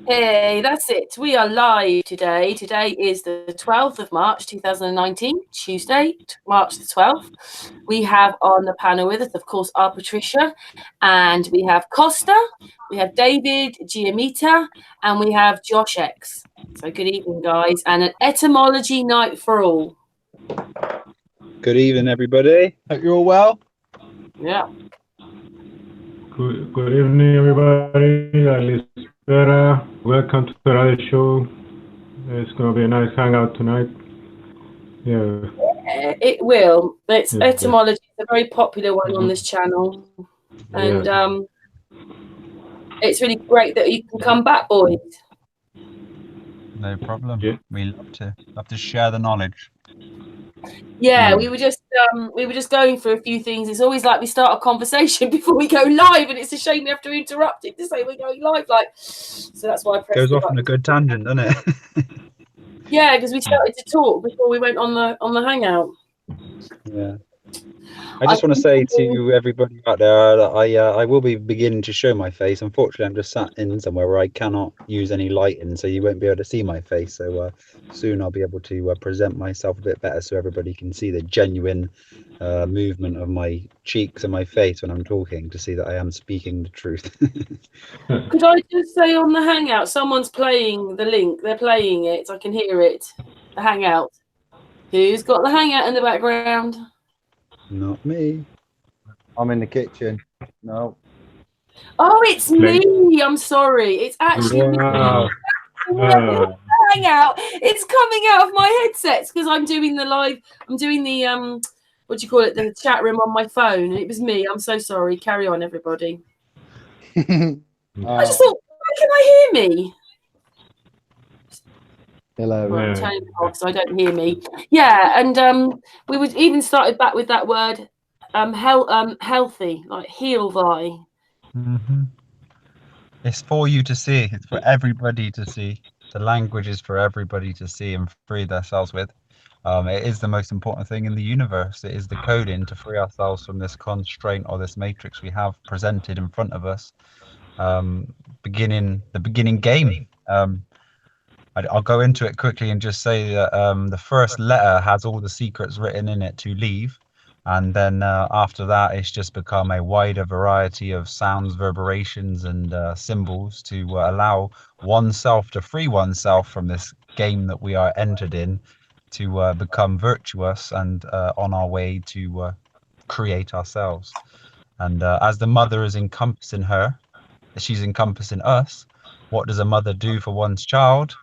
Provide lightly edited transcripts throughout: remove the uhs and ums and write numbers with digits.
Hey, that's it. We are live today. Today is the 12th of March, 2019, Tuesday, March the 12th. We have on the panel with us, of course, our Patricia, and we have Costa, we have David, Giaramita, and we have Josh X. So good evening, guys, and an etymology night for all. Good evening, everybody. Hope you're all well. Yeah. Good evening, everybody. Alispera. Welcome to another show. It's going to be a nice hangout tonight. Yeah. It will. It's etymology. It's a very popular one on this channel. And it's really great that you can come back, boys. No problem. Yeah. We love to share the knowledge. Yeah, we were just going through a few things. It's always like we start a conversation before we go live, and it's a shame we have to interrupt it to say we're going live. So that's why I pressed. Goes off on a good tangent, doesn't it? Yeah, because we started to talk before we went on the hangout. Yeah. I just want to say to everybody out there that I will be beginning to show my face. Unfortunately, I'm just sat in somewhere where I cannot use any lighting, so you won't be able to see my face. So soon I'll be able to present myself a bit better so everybody can see the genuine movement of my cheeks and my face when I'm talking, to see that I am speaking the truth. Could I just say on the hangout, someone's playing the link. They're playing it. I can hear it. The hangout. Who's got the hangout in the background? Not me. I'm in the kitchen. No. Oh, it's me. I'm sorry. It's actually me. Hangout. It's coming out of my headsets because I'm doing the live. I'm doing the what do you call it? The chat room on my phone. And it was me. I'm so sorry. Carry on, everybody. I just thought, why can I hear me? Hello. Well, I'm turning it off so I don't hear me. Yeah, and we would even started back with that word, healthy, like heal thy. Mm-hmm. It's for you to see. It's for everybody to see. The language is for everybody to see and free themselves with. It is the most important thing in the universe. It is the coding to free ourselves from this constraint or this matrix we have presented in front of us. The beginning game. I'll go into it quickly and just say that the first letter has all the secrets written in it to leave, and then after that it's just become a wider variety of sounds, reverberations, and symbols to allow oneself to free oneself from this game that we are entered in, to become virtuous and on our way to create ourselves. And as the mother is encompassing her, she's encompassing us. What does a mother do for one's child?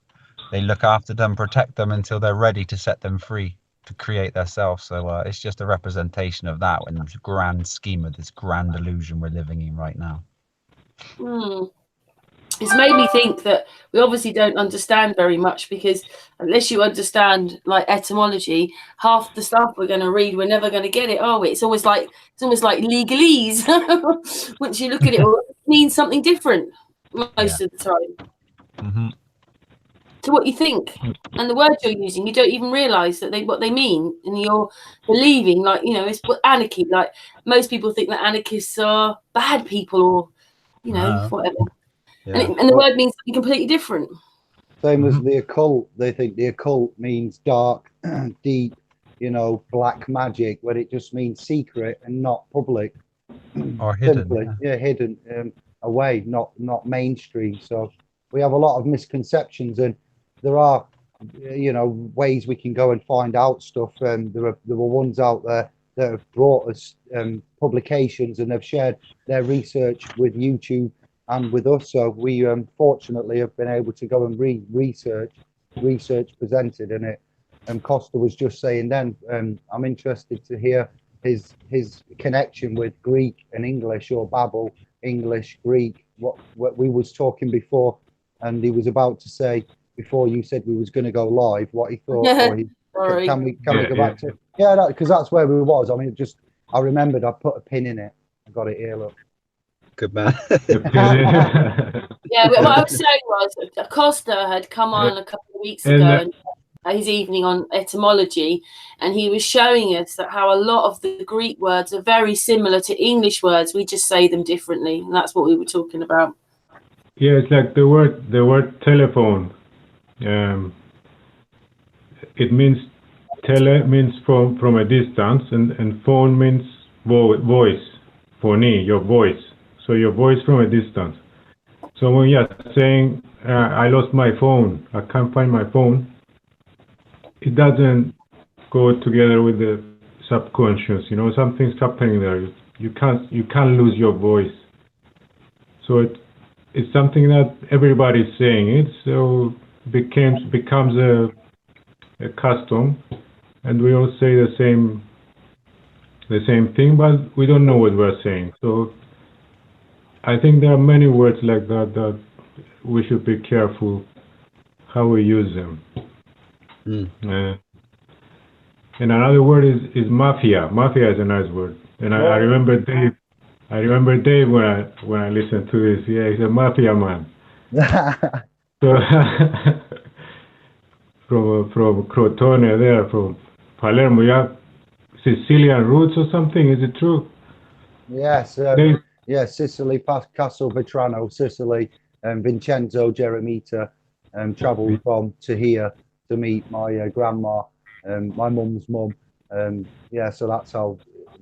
They look after them, protect them until they're ready to set them free, to create themselves. So it's just a representation of that in the grand scheme of this grand illusion we're living in right now. It's made me think that we obviously don't understand very much, because unless you understand like etymology, half the stuff we're going to read, we're never going to get it, are we? It's almost like legalese. Once you look at it, it means something different most of the time. Mm-hmm. To what you think, and the words you're using, you don't even realise that what they mean, and you're believing, like, you know, it's anarchy. Like most people think that anarchists are bad people, or whatever. Yeah. And the word means something completely different. Same as the occult. They think the occult means dark, deep, black magic, when it just means secret and not public. Or hidden. Simply, hidden, away, not mainstream. So we have a lot of misconceptions, and there are, ways we can go and find out stuff. And there were ones out there that have brought us publications, and they've shared their research with YouTube and with us. So we fortunately have been able to go and research presented in it. And Costa was just saying then, I'm interested to hear his connection with Greek and English, or Babel, English, Greek. What we was talking before, and he was about to say, before you said we was going to go live, what he thought. Can we go back to because that's where we was. I mean, I remembered, I put a pin in it. I got it here. Look. Good man. Yeah, what I was saying was Costa had come on a couple of weeks ago, his evening on etymology, and he was showing us that how a lot of the Greek words are very similar to English words. We just say them differently, and that's what we were talking about. Yeah, it's like the word telephone. Um, it means tele means from a distance, and phone means voice, phony, your voice. So your voice from a distance. So when you're saying I lost my phone, I can't find my phone, it doesn't go together with the subconscious. You know, something's happening there. You can't lose your voice. So it's something that everybody's saying it. So becomes a custom, and we all say the same thing, but we don't know what we're saying. So I think there are many words like that we should be careful how we use them. And another word is mafia. Mafia is a nice word. And I remember Dave. I remember Dave when I listened to this. Yeah, he's a mafia man. So from Crotone there, from Palermo, you have Sicilian roots or something. Is it true? Yes, Sicily, Castelvetrano, Sicily, and Vincenzo Giaramita travelled from to here to meet my grandma, my mum's mum. So that's how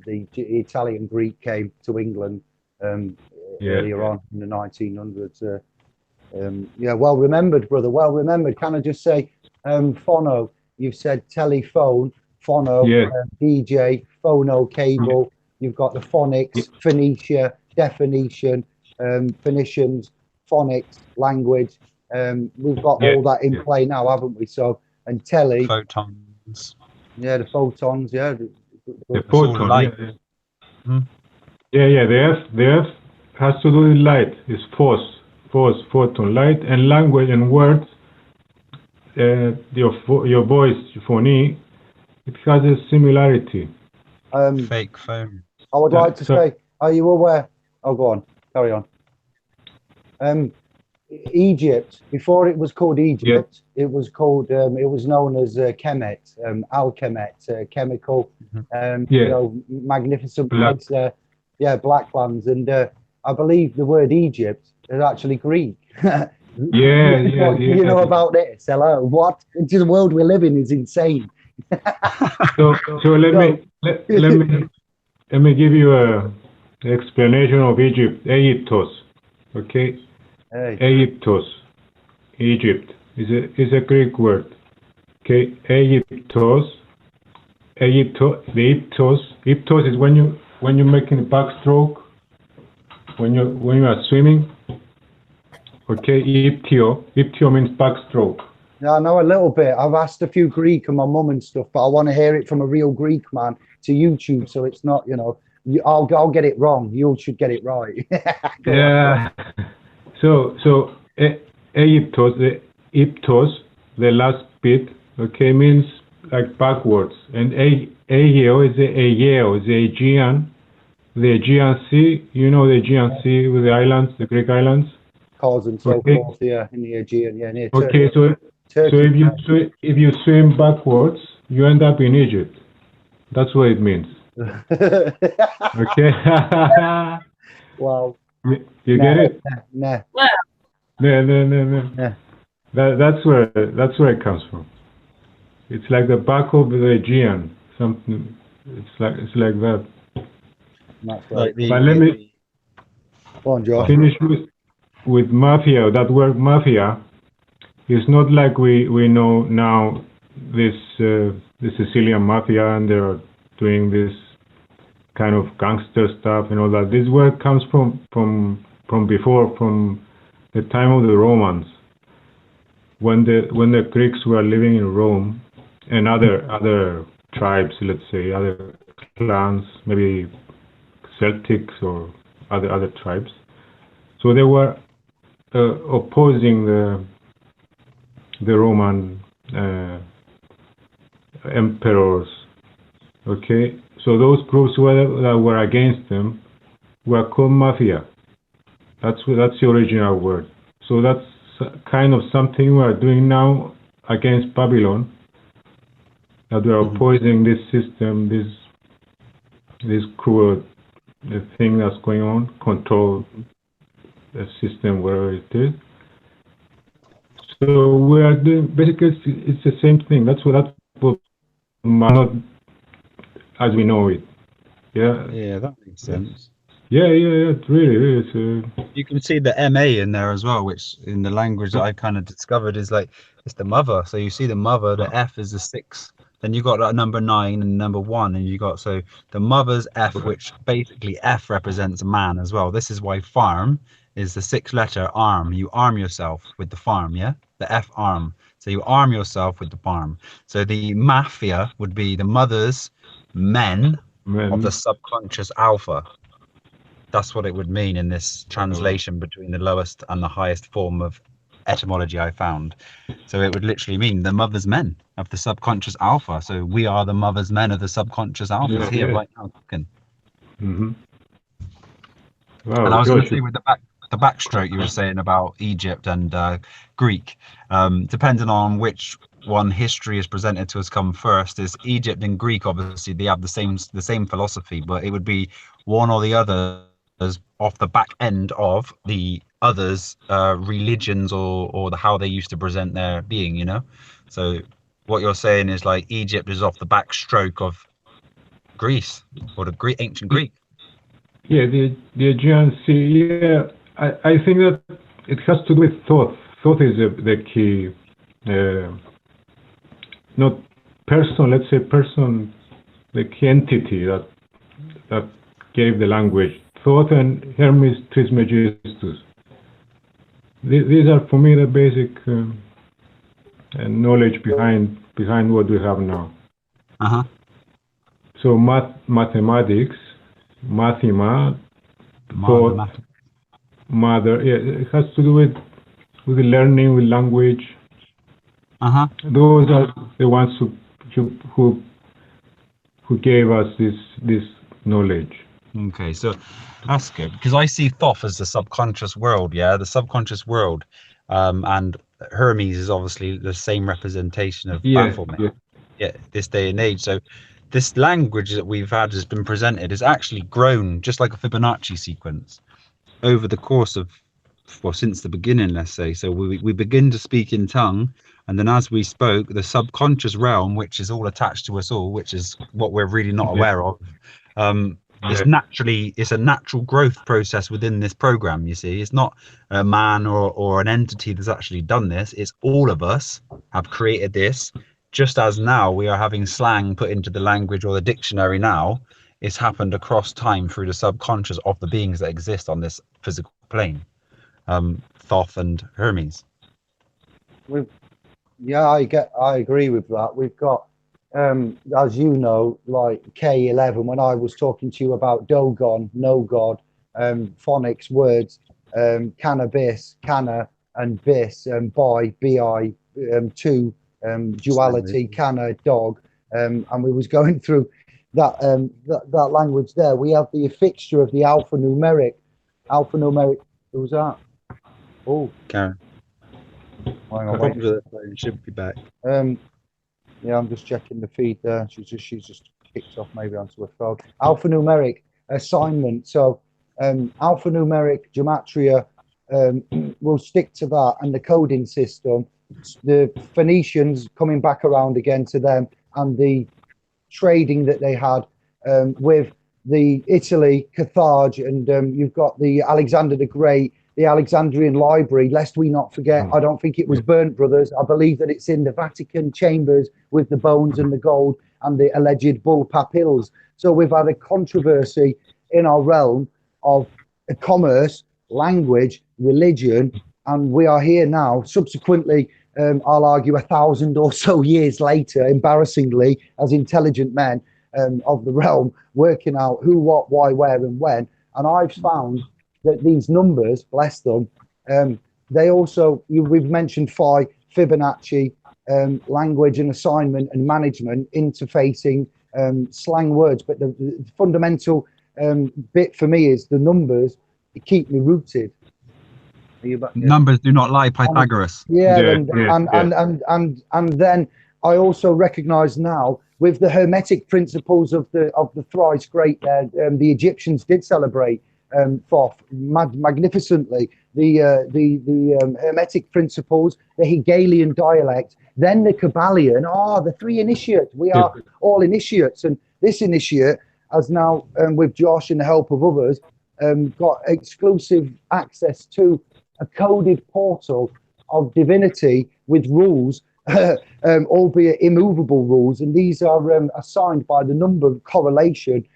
the Italian Greek came to England earlier on in the 1900s. Well remembered, brother. Well remembered. Can I just say, phono? You've said telephone, phono, DJ, phono, cable. You've got the phonics, Phoenicia, definition, Phoenicians, phonics, language. We've got all that in play now, haven't we? So, and telly. Photons. Yeah, the photons. Yeah, the photon. Light. Yeah. The F has to do with light. It's force, photon, light, and language and words. Your voice, phony, it has a similarity. Fake phone. I would like to say, are you aware? Oh, go on, carry on. Egypt, before it was called Egypt, it was called, it was known as Kemet, Al-Kemet, chemical, you know, magnificent place there. Yeah, Blacklands. And I believe the word Egypt is actually Greek. You know about this? Hello, what? Into the world we live in is insane. so let me give you a explanation of Egypt. Aegyptos, okay? Aegyptos, Egypt is a Greek word. Okay, Aegyptos. Iptos is when you're making a backstroke, when you are swimming. Okay, iptio means backstroke. Yeah, I know a little bit. I've asked a few Greek and my mum and stuff, but I want to hear it from a real Greek man to YouTube, so it's not, you know, I'll get it wrong. You should get it right. Yeah. So Aegyptos, the last bit, okay, means like backwards, and Aegeo is the Aegean, Sea. You know the Aegean Sea with the islands, the Greek islands. Cause and so forth, yeah, in the Aegean, yeah, near Turkey. So if you swim backwards, you end up in Egypt. That's what it means. Okay. Wow. You get it? Nah. No. That's where it comes from. It's like the back of the Aegean. Something. It's like that. That's right. But let me finish with mafia. That word mafia is not like we know now this the Sicilian mafia, and they're doing this kind of gangster stuff and all that. This word comes from before, from the time of the Romans, when the Greeks were living in Rome, and other tribes, let's say, other clans, maybe Celtics or other tribes. So they were opposing the Roman emperors. Okay, so those groups that were against them were called mafia. That's the original word. So that's kind of something we are doing now against Babylon. That we are opposing this system, this cruel thing that's going on, control system, wherever it is. So we are doing, basically it's the same thing. That's what not as we know it. Yeah. Yeah, that makes sense. Yeah, it really is. You can see the MA in there as well, which in the language that I kind of discovered is like, it's the mother. So you see the mother, the F is the 6. Then you got that number 9 and number 1, and you got, so the mother's F, which basically F represents a man as well. This is why farm is the 6th letter, arm. You arm yourself with the farm, yeah? The F arm. So you arm yourself with the farm. So the mafia would be the mother's men of the subconscious alpha. That's what it would mean in this translation between the lowest and the highest form of etymology I found. So it would literally mean the mother's men of the subconscious alpha. So we are the mother's men of the subconscious alphas here right now. Mm-hmm. Wow, and I was going to say with the backstroke you were saying about Egypt and Greek, depending on which one history is presented to us come first, is Egypt and Greek. Obviously they have the same philosophy, but it would be one or the other off the back end of the others religions or how they used to present their being, you know. So what you're saying is like Egypt is off the backstroke of Greece or the ancient Greek. Yeah, the Aegean Sea. Yeah, I think that it has to do with thought. Thought is the key, not person. Let's say person, the key entity that gave the language. Thought and Hermes Trismegistus. These are for me the basic knowledge behind what we have now. So mathematics, mathema, thought, mother. Yeah, it has to do with the learning, with language. Those are the ones who gave us this knowledge. Okay, so that's good because I see Thoth as the subconscious world, the subconscious world, and Hermes is obviously the same representation of Baphomet. This day and age. So this language that we've had has been presented is actually grown just like a Fibonacci sequence over the course of, well, since the beginning, let's say. So we begin to speak in tongue, and then as we spoke, the subconscious realm, which is all attached to us all, which is what we're really not aware of, it's a natural growth process within this program. You see, it's not a man or an entity that's actually done this. It's all of us have created this, just as now we are having slang put into the language or the dictionary now. It's happened across time through the subconscious of the beings that exist on this physical plane. Thoth and Hermes. I agree with that. We've got as you know, like K11, when I was talking to you about Dogon, no God, phonics words, cannabis, canna, and bis, bi, bi, two, duality, canna, dog, and we was going through that language there. We have the fixture of the alphanumeric. Who was that? Oh, Karen. Should be back. Yeah, I'm just checking the feed there. She's just kicked off maybe onto her phone. Alphanumeric assignment. So alphanumeric gematria, we'll stick to that, and the coding system. The Phoenicians coming back around again to them, and the trading that they had with the Italy, Carthage, and you've got the Alexander the Great, the Alexandrian Library, lest we not forget. I don't think it was burnt, brothers. I believe that it's in the Vatican chambers with the bones and the gold and the alleged bull papilles. So we've had a controversy in our realm of commerce, language, religion, and we are here now, subsequently, I'll argue 1,000 or so years later, embarrassingly, as intelligent men of the realm, working out who, what, why, where, and when. And I've found that these numbers, bless them, they also, we've mentioned Phi, Fibonacci, language and assignment and management, interfacing, slang words. But the fundamental bit for me is the numbers keep me rooted. Numbers do not lie, Pythagoras. And then I also recognize now with the Hermetic principles of the thrice great, the Egyptians did celebrate Thoth magnificently, the Hermetic principles, the Hegelian dialect, then the Kabbalion. The three initiates. We are all initiates, and this initiate has now, with Josh and the help of others, got exclusive access to a coded portal of divinity with rules, albeit immovable rules, and these are assigned by the number correlation,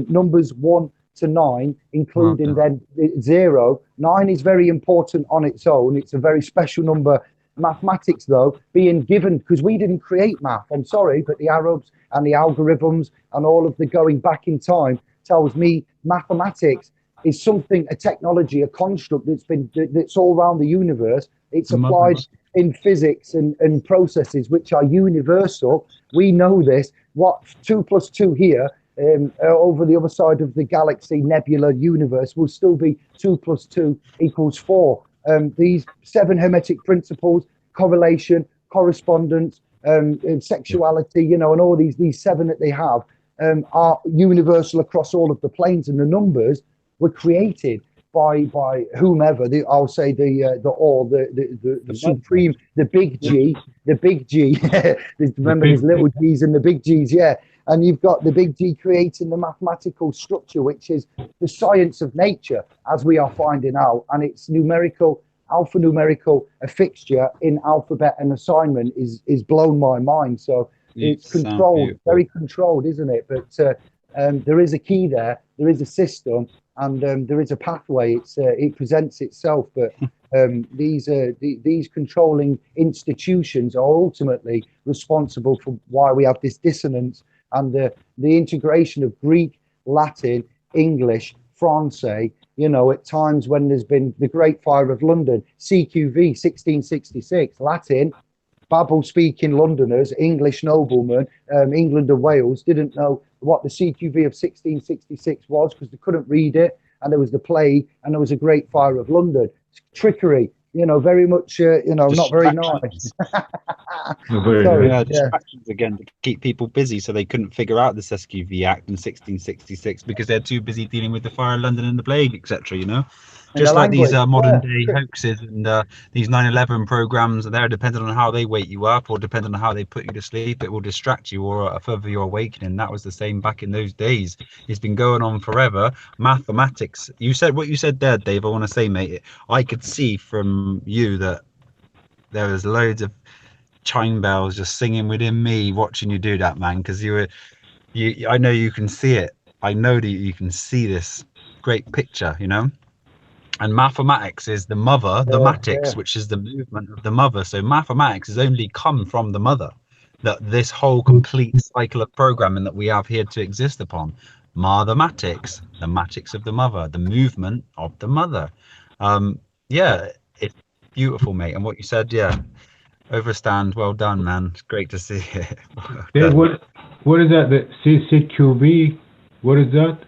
numbers 1 to 9, including then 0. 9 is very important on its own. It's a very special number. Mathematics, though, being given, because we didn't create math, I'm sorry, but the Arabs and the algorithms and all of the going back in time tells me mathematics is something, a technology, a construct that's all around the universe. It's applied in physics and processes which are universal. We know this. What 2 plus 2 here, over the other side of the galaxy, nebula, universe, will still be 2 plus 2 equals 4. These 7 Hermetic principles, correlation, correspondence, sexuality, and all these 7 that they have are universal across all of the planes, and the numbers were created by whomever. I'll say the supreme, the big G, the big G. Remember, there's little G's and the big G's, yeah. And you've got the big G creating the mathematical structure, which is the science of nature, as we are finding out. And it's numerical, alphanumerical, a fixture in alphabet and assignment is blown my mind. So it's controlled, very controlled, isn't it? But there is a key there, there is a system, and there is a pathway. It presents itself, but these controlling institutions are ultimately responsible for why we have this dissonance, and the integration of Greek, Latin, English, Francais, at times when there's been the Great Fire of London, CQV 1666, Latin, Babel-speaking Londoners, English noblemen, England and Wales didn't know what the CQV of 1666 was because they couldn't read it, and there was the plague, and there was a Great Fire of London. Trickery, very much, not very nice. Distractions again to keep people busy, so they couldn't figure out this SQV Act in 1666 because they're too busy dealing with the Fire of London and the plague, etc. Just like these modern day hoaxes and these 9/11 programs, they're dependent on how they wake you up or dependent on how they put you to sleep. It will distract you or further your awakening. That was the same back in those days. It's been going on forever. Mathematics. You said what you said there, Dave. I want to say, mate, I could see from you that there was loads of chime bells just singing within me watching you do that, man, because I know you can see it. I know that you can see this great picture, and mathematics is the mother, the matics, which is the movement of the mother. So mathematics has only come from the mother, that this whole complete cycle of programming that we have here to exist upon. Mathematics, the matics of the mother, the movement of the mother. It's beautiful, mate. And what you said, overstand, well done, man. It's great to see it. Dave, what is that? The CQV? What is that?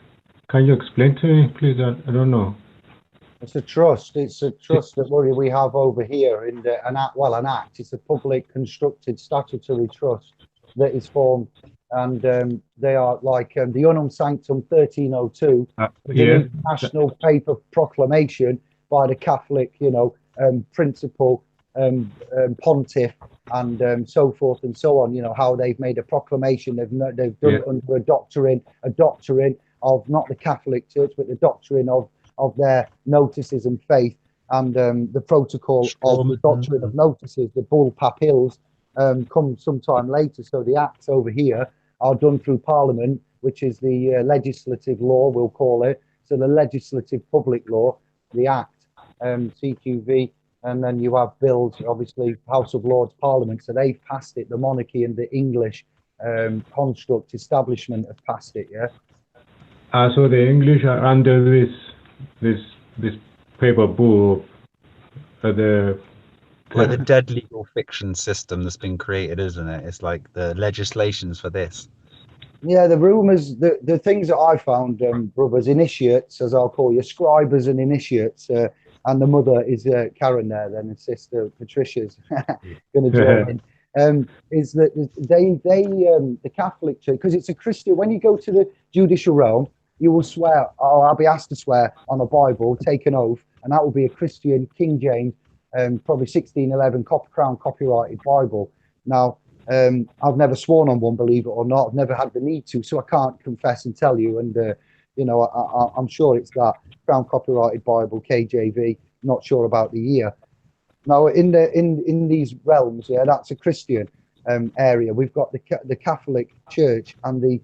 Can you explain to me, please? I don't know. It's a trust. It's a trust that we have over here in an act. It's a public constructed statutory trust that is formed, and they are like the Unum Sanctum 1302, the international paper proclamation by the Catholic, principal pontiff, and so forth and so on. How they've made a proclamation. They've done it under a doctrine of not the Catholic Church, but the doctrine of their notices and faith, and the protocol of the doctrine of notices, the bull papils, come sometime later. So the acts over here are done through Parliament, which is the legislative law, we'll call it. So the legislative public law, the Act, CQV, and then you have bills, obviously, House of Lords, Parliament. So they've passed it. The monarchy and the English construct establishment have passed it, yeah? So the English are under this paper bull, the dead legal fiction system that's been created, isn't it? It's like the legislations for this. Yeah, the rumours, the things that I found, brothers, initiates, as I'll call you, scribers and initiates, and the mother is Karen there, then, and sister Patricia's going to join in. Is that the Catholic Church, because it's a Christian, when you go to the judicial realm, you will swear, I'll be asked to swear on a Bible, take an oath, and that will be a Christian King James, probably 1611 Crown copyrighted Bible. Now, I've never sworn on one, believe it or not. I've never had the need to, so I can't confess and tell you. And you know, I'm sure it's that Crown copyrighted Bible, KJV. Not sure about the year. Now, in these realms, yeah, that's a Christian area. We've got the Catholic Church and the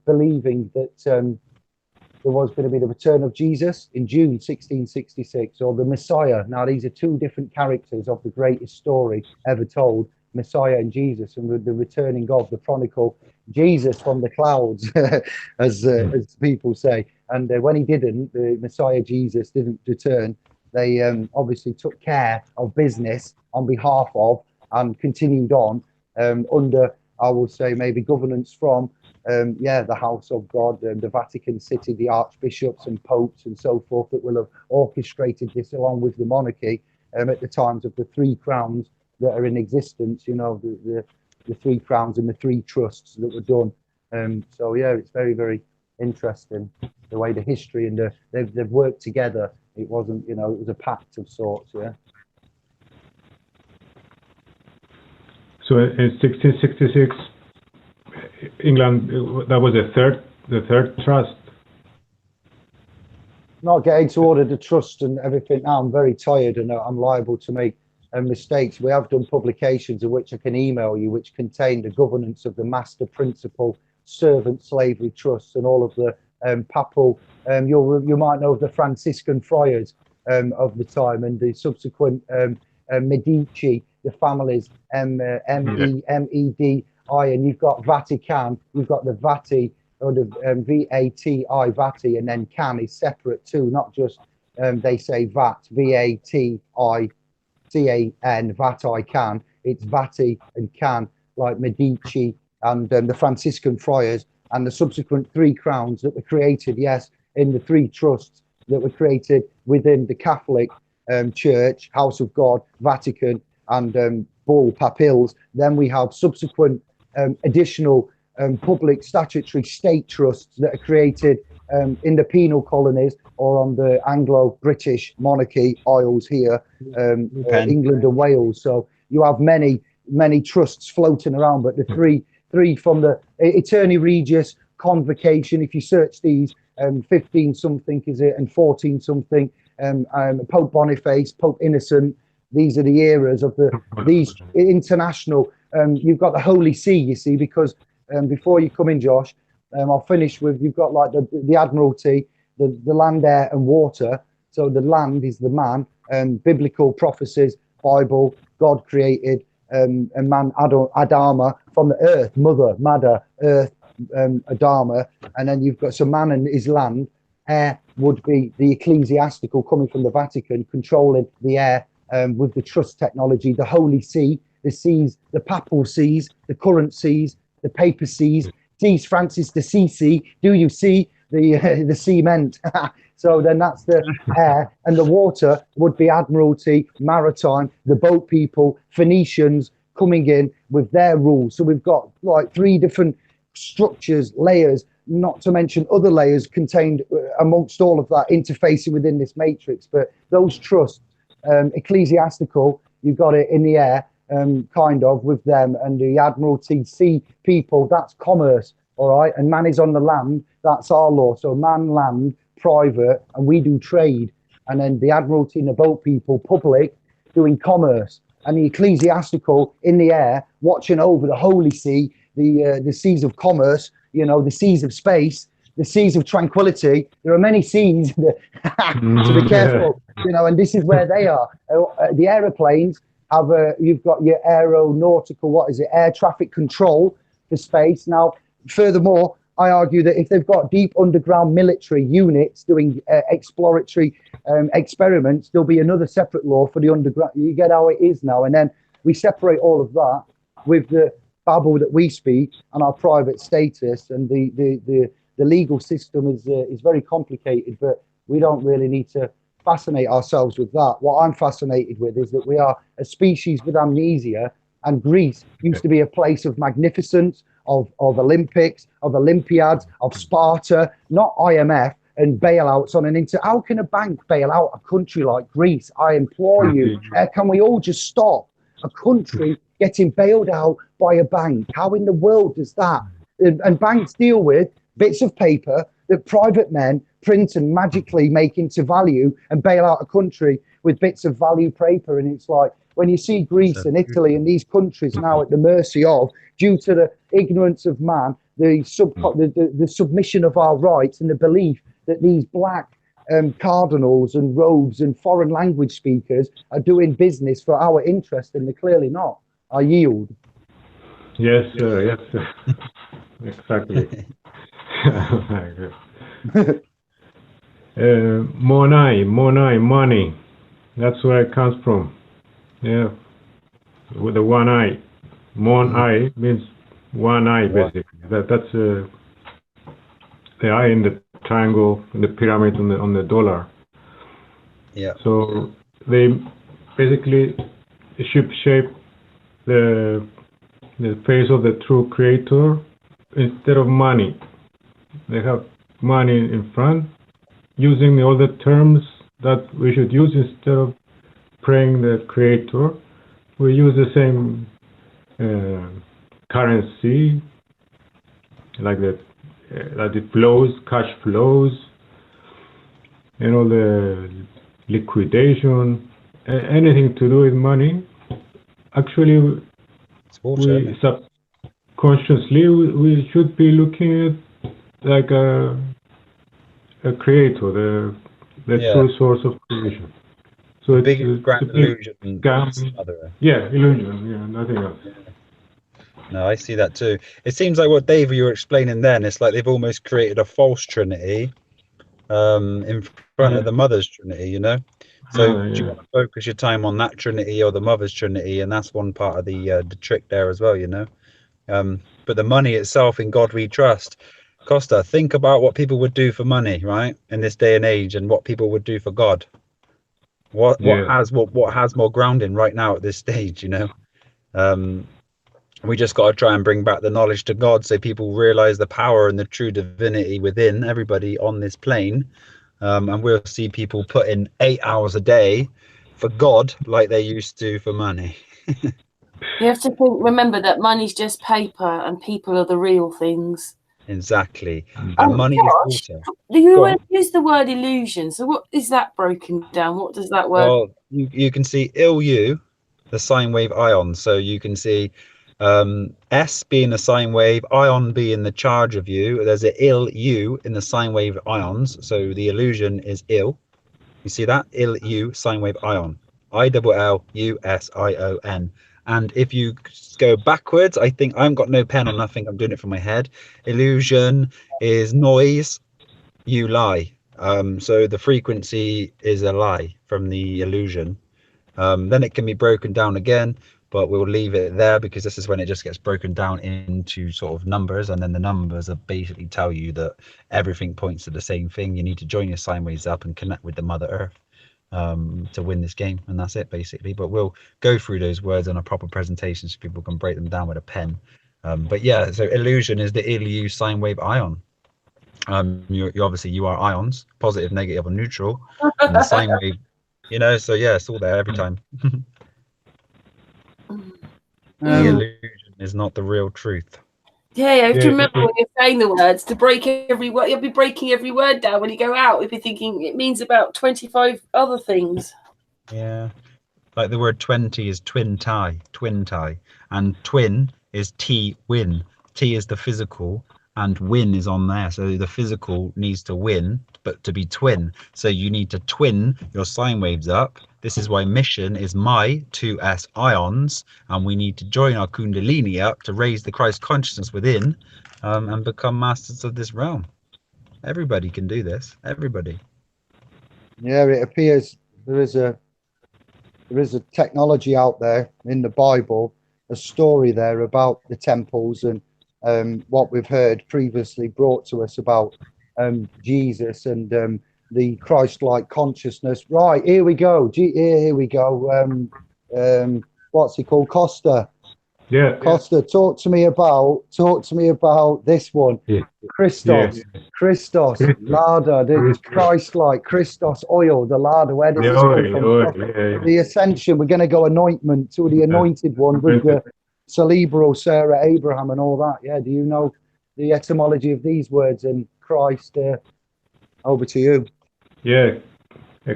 believing that there was going to be the return of Jesus in June 1666, or the Messiah. Now, these are two different characters of the greatest story ever told, Messiah and Jesus, and the returning of the chronicle, Jesus from the clouds, as people say. And when he didn't, the Messiah Jesus didn't return, they obviously took care of business on behalf of and continued on under, I would say, maybe governance from the house of God, the Vatican City, the archbishops and popes and so forth that will have orchestrated this along with the monarchy at the times of the three crowns that are in existence, you know, the three crowns and the three trusts that were done. So yeah, it's very, very interesting the way the history and they've worked together. It wasn't, you know, it was a pact of sorts, yeah. So in 1666, England, that was the third trust. Not getting to order the trust and everything now. I'm very tired and I'm liable to make mistakes. We have done publications of which I can email you, which contain the governance of the master principal servant slavery trusts and all of the papal. You might know of the Franciscan friars of the time and the subsequent Medici, the families MEDI, and you've got Vatican, you've got the Vati, or the VATI, Vati, and then can is separate too, not just they say VAT, VATICAN, Vati can, it's Vati and can, like Medici and the Franciscan friars and the subsequent three crowns that were created, yes, in the three trusts that were created within the Catholic Church, House of God, Vatican, and Bull, Papils. Then we have subsequent additional public statutory state trusts that are created in the penal colonies or on the Anglo-British monarchy isles here, England and Wales. So you have many trusts floating around, but the three from the Attorney Regis, Convocation, if you search these, 15 something is it, and 14 something, Pope Boniface, Pope Innocent. These are the eras of these international. You've got the Holy See, you see, because before you come in, Josh, I'll finish with, you've got like the Admiralty, the land, air and water. So the land is the man, biblical prophecies, Bible, God created, and man, Adama, from the earth, mother, Mada, earth, Adama. And then you've got, so man and his land, air would be the ecclesiastical coming from the Vatican, controlling the air with the trust technology, the Holy See, the seas, the papal seas, the current seas, the paper seas, seas Francis de Sisi, do you see the cement? So then that's the air, and the water would be Admiralty, Maritime, the boat people, Phoenicians coming in with their rules. So we've got like three different structures, layers, not to mention other layers contained amongst all of that interfacing within this matrix. But those trusts, ecclesiastical, you've got it in the air, kind of with them, and the Admiralty sea people, that's commerce, all right, and man is on the land, that's our law. So man, land, private, and we do trade, and then the Admiralty and the boat people, public, doing commerce, and the ecclesiastical in the air, watching over the Holy See, the seas of commerce, you know, the seas of space, the seas of tranquility. There are many seas to be careful, you know, and this is where they are. The aeroplanes have you've got your aeronautical, what is it, air traffic control for space. Now, furthermore, I argue that if they've got deep underground military units doing exploratory experiments, there'll be another separate law for the underground. You get how it is now. And then we separate all of that with the babble that we speak and our private status, and the legal system is very complicated, but we don't really need to fascinate ourselves with that. What I'm fascinated with is that we are a species with amnesia, and Greece used to be a place of magnificence, of Olympics, of Olympiads, of Sparta, not IMF, and bailouts on an inter. How can a bank bail out a country like Greece? I implore you, can we all just stop a country getting bailed out by a bank? How in the world does that? And banks deal with bits of paper that private men print and magically make into value and bail out a country with bits of value paper. And it's like, when you see Greece and Italy and these countries now at the mercy of, due to the ignorance of man, the submission of our rights and the belief that these black cardinals and robes and foreign language speakers are doing business for our interest, and they're clearly not. I yield. Yes, sir. Yes, sir. Exactly. Monai, money. That's where it comes from. Yeah, with the one eye. Eye means one eye, basically. That's the eye in the triangle, in the pyramid on the dollar. Yeah. So they basically shape the face of the true creator instead of money. They have money in front, using all the terms that we should use instead of praying the creator. We use the same currency, like that it flows, cash flows, and all the liquidation, anything to do with money. Actually, we subconsciously we should be looking at like a creator, the true source of creation. So big it's grand illusion. Yeah, illusion. Yeah, nothing else. Yeah. No, I see that too. It seems like what Dave you were explaining then. It's like they've almost created a false trinity in front of the mother's trinity. You know. So do you want to focus your time on that trinity or the mother's trinity? And that's one part of the trick there as well. You know. But the money itself, in God we trust. Costa, think about what people would do for money, right, in this day and age, and what people would do for God. What has more grounding right now at this stage, you know? We just got to try and bring back the knowledge to God, so people realize the power and the true divinity within everybody on this plane. And we'll see people put in 8 hours a day for God like they used to for money. You have to remember that money's just paper and people are the real things. Exactly. And money is water. Do you use the word illusion? So what is that broken down? What does that word? Well, you can see ILU, the sine wave ion. So you can see S being the sine wave, ion being the charge of you. There's a IL-U in the sine wave ions. So the illusion is IL. You see that? IL-U, sine wave ion. ILLUSION. And if you go backwards, I think I haven't got no pen or nothing. I'm doing it from my head. Illusion is noise. You lie. So the frequency is a lie from the illusion. Then it can be broken down again, but we'll leave it there because this is when it just gets broken down into sort of numbers, and then the numbers are basically tell you that everything points to the same thing. You need to join your sine waves up and connect with the Mother Earth to win this game, and that's it basically. But we'll go through those words on a proper presentation so people can break them down with a pen. But yeah, so illusion is the ILU sine wave ion. You obviously you are ions, positive, negative, or neutral, and the sine wave, you know. So yeah, it's all there every time. The illusion is not the real truth. Yeah, you have to remember when you're saying the words to break every word. You'll be breaking every word down when you go out. You'll be thinking it means about 25 other things. Yeah, like the word 20 is twin tie, and twin is T-win. T is the physical, and win is on there. So the physical needs to win, but to be twin. So you need to twin your sine waves up. This is why mission is my 2s ions, and we need to join our kundalini up to raise the Christ consciousness within, and become masters of this realm. Everybody can do this. Everybody. Yeah, it appears there is a technology out there in the Bible, a story there about the temples and what we've heard previously brought to us about Jesus and the Christ-like consciousness. Right, here we go. Here we go. What's he called? Kosta. Yeah. Costa, talk to me about this one. Yeah. Christos, Yeah. Christos, Lada, the Christ-like, Christos oil, the Lada. Where does The this come oil, from? the oil, yeah. The ascension. We're going to go anointment to the anointed one with the cerebral Sarah Abraham and all that. Yeah. Do you know the etymology of these words? And Christ, over to you. Yeah.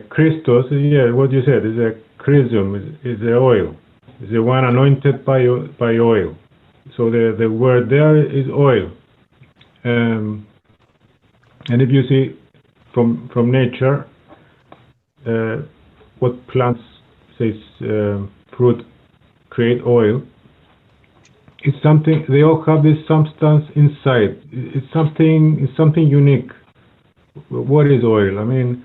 Christos, yeah, what you said is a chrism, is the oil. Is the one anointed by oil. So the word there is oil. And if you see from nature, what plants, says fruit, create oil, it's something, they all have this substance inside. It's something unique. What is oil? I mean,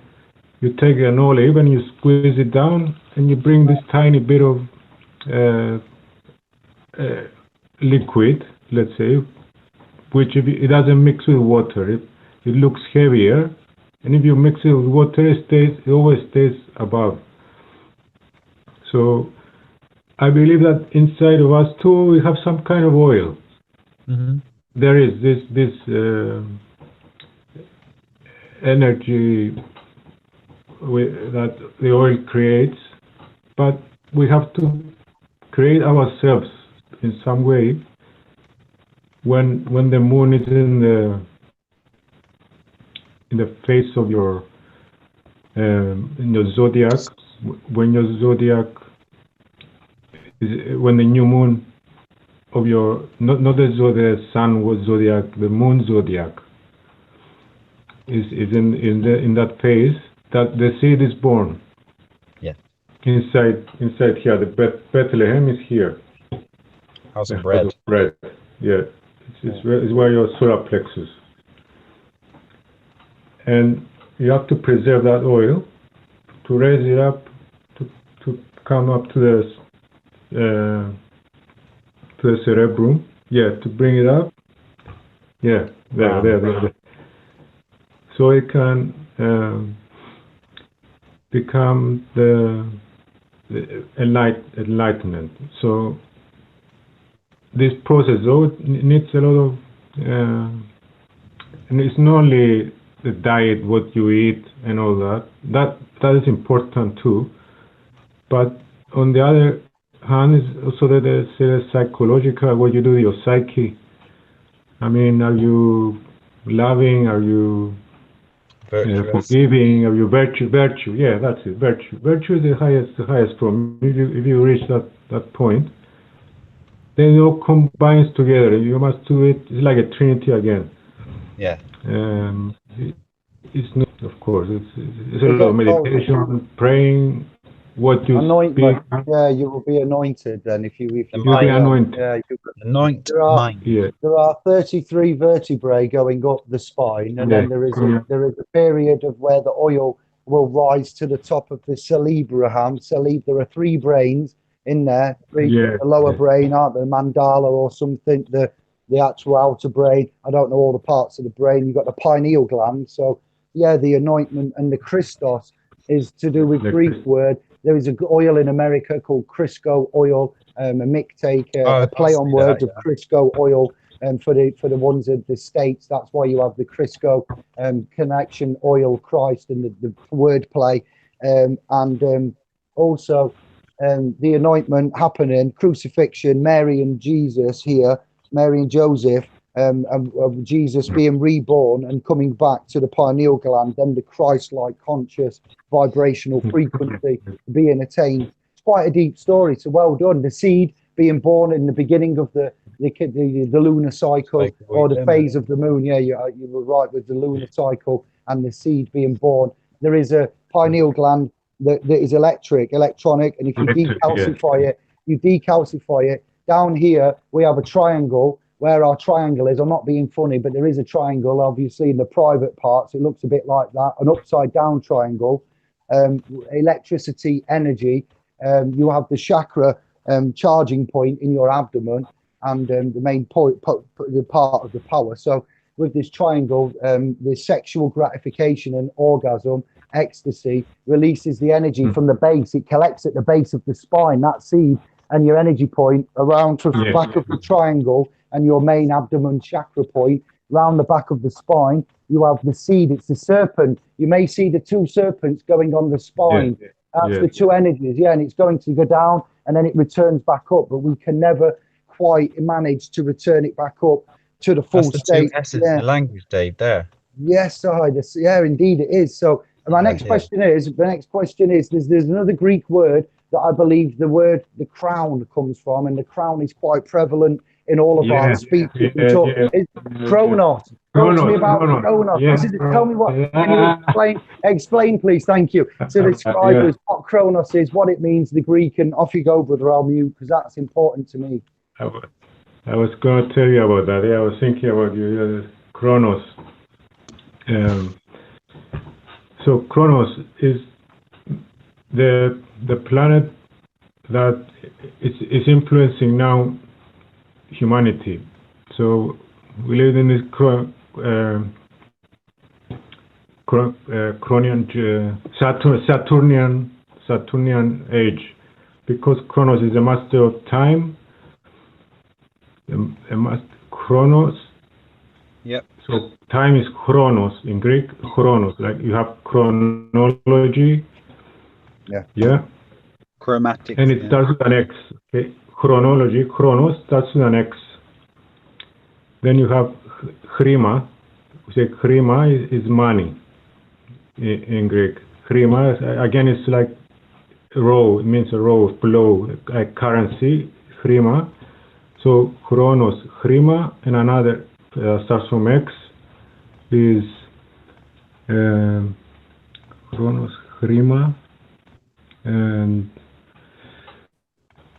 you take an olive and you squeeze it down and you bring this tiny bit of liquid, let's say, which if it doesn't mix with water, it looks heavier, and if you mix it with water, it always stays above. So I believe that inside of us too, we have some kind of oil. Mm-hmm. There is this energy that the oil creates, but we have to create ourselves in some way. When the moon is in the face of your in your zodiac, when your zodiac is, when the new moon of your not the sun was zodiac, the moon zodiac is in that phase, that the seed is born. Yeah. Inside here, the Bethlehem is here. House of bread. Yeah. It's where your solar plexus. And you have to preserve that oil, to raise it up, to come up to the cerebrum. Yeah, to bring it up. Yeah, there. So it can become the enlightenment. So this process, though, needs a lot of, and it's not only the diet, what you eat and all that. That is important too. But on the other hand, is also that there's psychological, what you do, your psyche. I mean, are you loving? Are you forgiving? Are you virtue? Yeah, that's it. Virtue is the highest form. If you reach that point, then it all combines together. You must do it. It's like a trinity again. Yeah. It's not, of course. It's a lot of meditation, praying. What you anointment. speak. Yeah, you will be anointed then if you you'll be anointed. Yeah, Anoint mind. Yeah. There are 33 vertebrae going up the spine, and then there is a period of where the oil will rise to the top of the cerebrum. There are 3 brains in there. The lower brain, aren't the mandala or something, the actual outer brain. I don't know all the parts of the brain. You've got the pineal gland. So yeah, the anointment and the Christos is to do with Greek word. There is an oil in America called Crisco oil, a mictake, a play on words of Crisco oil, for the ones of the States. That's why you have the Crisco connection oil Christ and the word play, and also the anointment happening, crucifixion, Mary and Jesus here, Mary and Joseph, of Jesus being reborn and coming back to the pineal gland, then the Christ-like conscious vibrational frequency being attained. It's quite a deep story, so well done. The seed being born in the beginning of the lunar cycle, or the phase of the moon. Yeah, you were right with the lunar cycle and the seed being born. There is a pineal gland that is electronic, and if you decalcify it, down here we have a triangle. Where our triangle is, I'm not being funny, but there is a triangle, obviously, in the private parts. It looks a bit like that, an upside down triangle. Electricity, energy. You have the chakra charging point in your abdomen, and the main part of the power. So with this triangle, the sexual gratification and orgasm, ecstasy, releases the energy from the base. It collects at the base of the spine. That seed and your energy point around to the Yes. back of the triangle, and your main abdomen chakra point round the back of the spine. You have the seed, it's the serpent. You may see the two serpents going on the spine. Yes. That's Yes. the two energies, yeah, and it's going to go down and then it returns back up, but we can never quite manage to return it back up to the full That's the state. two S's Yeah. in the language, Dave, there. Yes, yeah, indeed it is. So my next question is, there's another Greek word that I believe the crown comes from, and the crown is quite prevalent in all of our speech. Chronos. Talk to me about Chronos. Yes. Tell me what, can you explain please, thank you, to describe us what Chronos is, what it means, the Greek, and off you go, brother, I'll mute, because that's important to me. I was going to tell you about that. Yeah, I was thinking about you, Chronos. So Chronos is the planet that is influencing now humanity. So we live in this Saturnian age, because Chronos is a master of time. Chronos. Yep. So time is chronos in Greek. Chronos, like you have chronology. Yeah. Yeah. Chromatic. And it starts with an X. Okay. Chronology, chronos starts with an X. Then you have chrima. We say chrima is money in Greek. Chrima again is like row. It means a row, flow, like currency. Chrima. So chronos, chrima, and another starts from X is chronos, chrima, and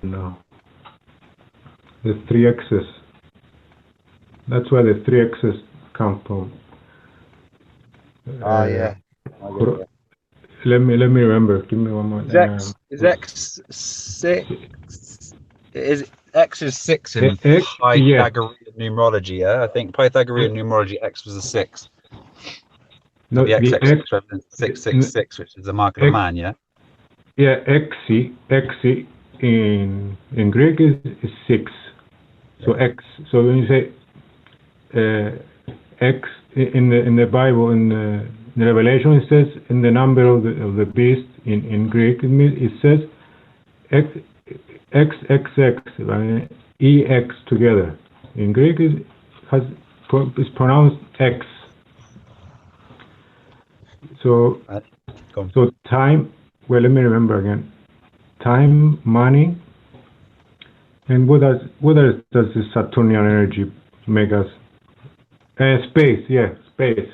no, the three X's. That's where the three X's come from. Yeah. Let me remember. Give me one more. Is X 6? Is X is 6 in Pythagorean numerology? Yeah, I think Pythagorean numerology X was a 6. No, the X represents 666, which is the mark of a man. Yeah. Yeah, X in Greek is 6. So X. So when you say X in the Bible, in the Revelation, it says in the number of the beast in Greek, it says XXX, right? EX together. In Greek is pronounced X. So time. Well, let me remember again. Time, money, and what does the Saturnian energy make us? Space, yeah, space.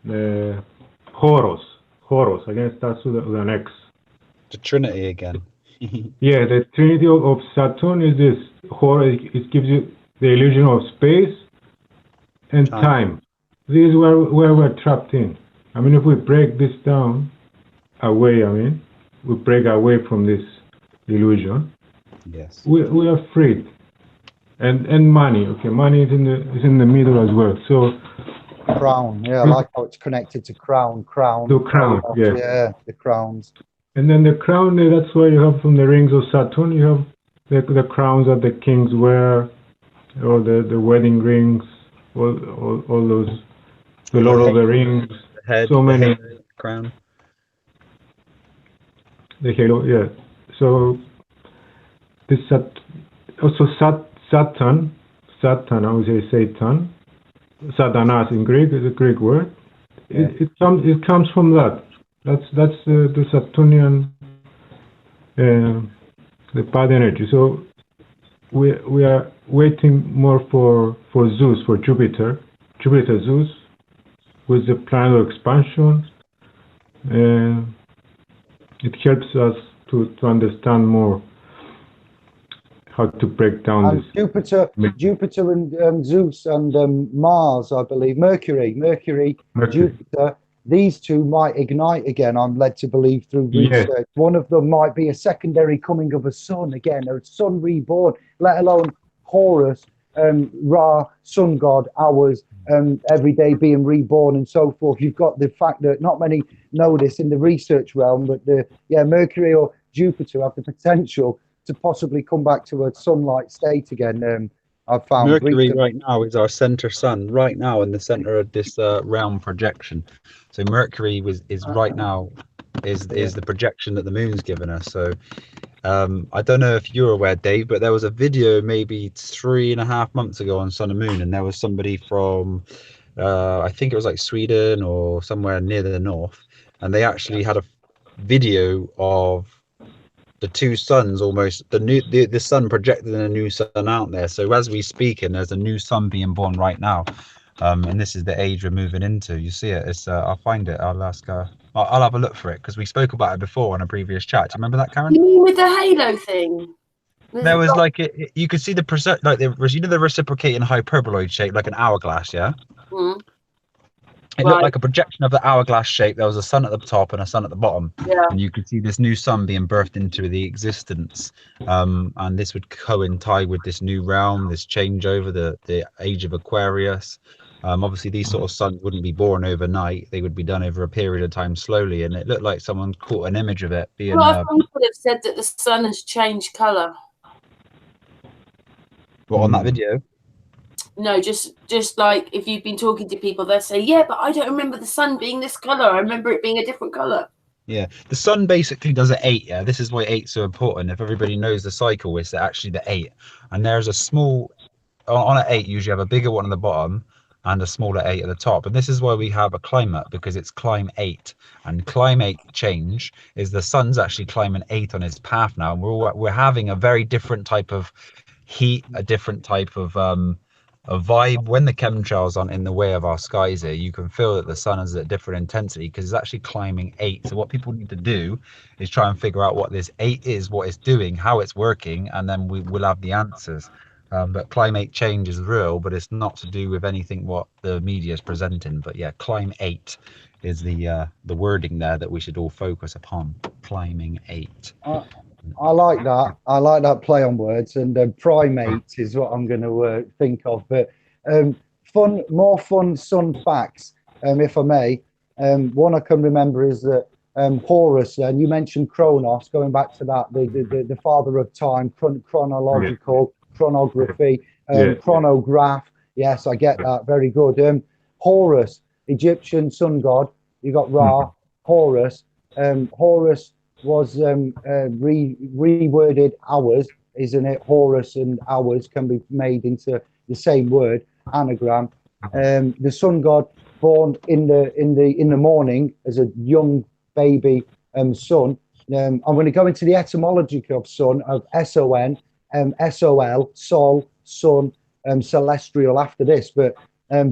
Horos again starts with an X. The Trinity again. Yeah, the Trinity of Saturn is this. It gives you the illusion of space and time. This is where we're trapped in. I mean, if we break this down away, we break away from this illusion. Yes. We are freed. And money, okay, money is in the middle as well. So crown, yeah, I like how it's connected to crown. The crown, yeah. Yeah, the crowns. And then the crown, that's why you have from the rings of Saturn, you have the crowns that the kings wear, or the wedding rings, all those, the Lord of the Rings, so many. The crown. The halo, yeah. So this also Satan, I would say Satan, Satanas in Greek is a Greek word. Yeah. It comes from that. That's the Saturnian, the bad energy. So we are waiting more for Zeus, for Jupiter Zeus, with the plan of expansion. It helps us to understand more how to break down and this. Jupiter and Zeus and Mars, I believe, Mercury, Jupiter. These two might ignite again, I'm led to believe through research. Yes. One of them might be a secondary coming of a sun again, a sun reborn, let alone Horus, Ra, sun god, ours, every day being reborn and so forth. You've got the fact that not many know this in the research realm, but Mercury or Jupiter have the potential to possibly come back to a sunlight state again. I've found Mercury right now is our center sun, right now in the center of this realm projection. So Mercury is right now is the projection that the moon's given us. So I don't know if you're aware, Dave, but there was a video maybe 3.5 months ago on Sun and Moon, and there was somebody from I think it was like Sweden or somewhere near the north, and they actually had a video of the two suns, almost the sun projected in a new sun out there. So as we speak, and there's a new sun being born right now, and this is the age we're moving into. You see it. It's I'll find it. I'll ask I'll have a look for it, because we spoke about it before on a previous chat. Do you remember that, Karen? You mean with the halo thing? There was like you could see the the reciprocating hyperboloid shape, like an hourglass. Yeah. Mm. It looked like a projection of the hourglass shape. There was a sun at the top and a sun at the bottom. Yeah. And you could see this new sun being birthed into the existence. And this would coincide with this new realm, this changeover, the age of Aquarius. Obviously, these sort of suns wouldn't be born overnight. They would be done over a period of time slowly. And it looked like someone caught an image of it being... A lot of people have said that the sun has changed colour. What, on that video? No, just like if you've been talking to people, they'll say, yeah, but I don't remember the sun being this colour. I remember it being a different colour. Yeah, the sun basically does an 8. Yeah, this is why 8's so important. If everybody knows the cycle, it's actually the 8. And there's a small, on an 8, you usually have a bigger one at the bottom and a smaller 8 at the top. And this is why we have a climate, because it's climb 8. And climb 8 change is the sun's actually climbing 8 on its path now. And we're having a very different type of heat, a different type of a vibe. When the chemtrails aren't in the way of our skies here, you can feel that the sun is at different intensity, because it's actually climbing 8. So what people need to do is try and figure out what this 8 is, what it's doing, how it's working, and then we will have the answers. But climate change is real, but it's not to do with anything what the media is presenting. But yeah, climb 8 is the wording there that we should all focus upon. Climbing 8. I like that. I like that play on words, and primate is what I'm going to think of. But more fun sun facts, if I may. One I can remember is that Horus, and you mentioned Kronos, going back to that, the father of time, chronological, chronography, chronograph. Yes, I get that. Very good. Horus, Egyptian sun god. You got Ra, Horus. Horus was reworded hours, isn't it? Horus and hours can be made into the same word, anagram. The sun god born in the morning as a young baby son. I'm going to go into the etymology of sun, of son, sol, sol, sun, celestial after this, but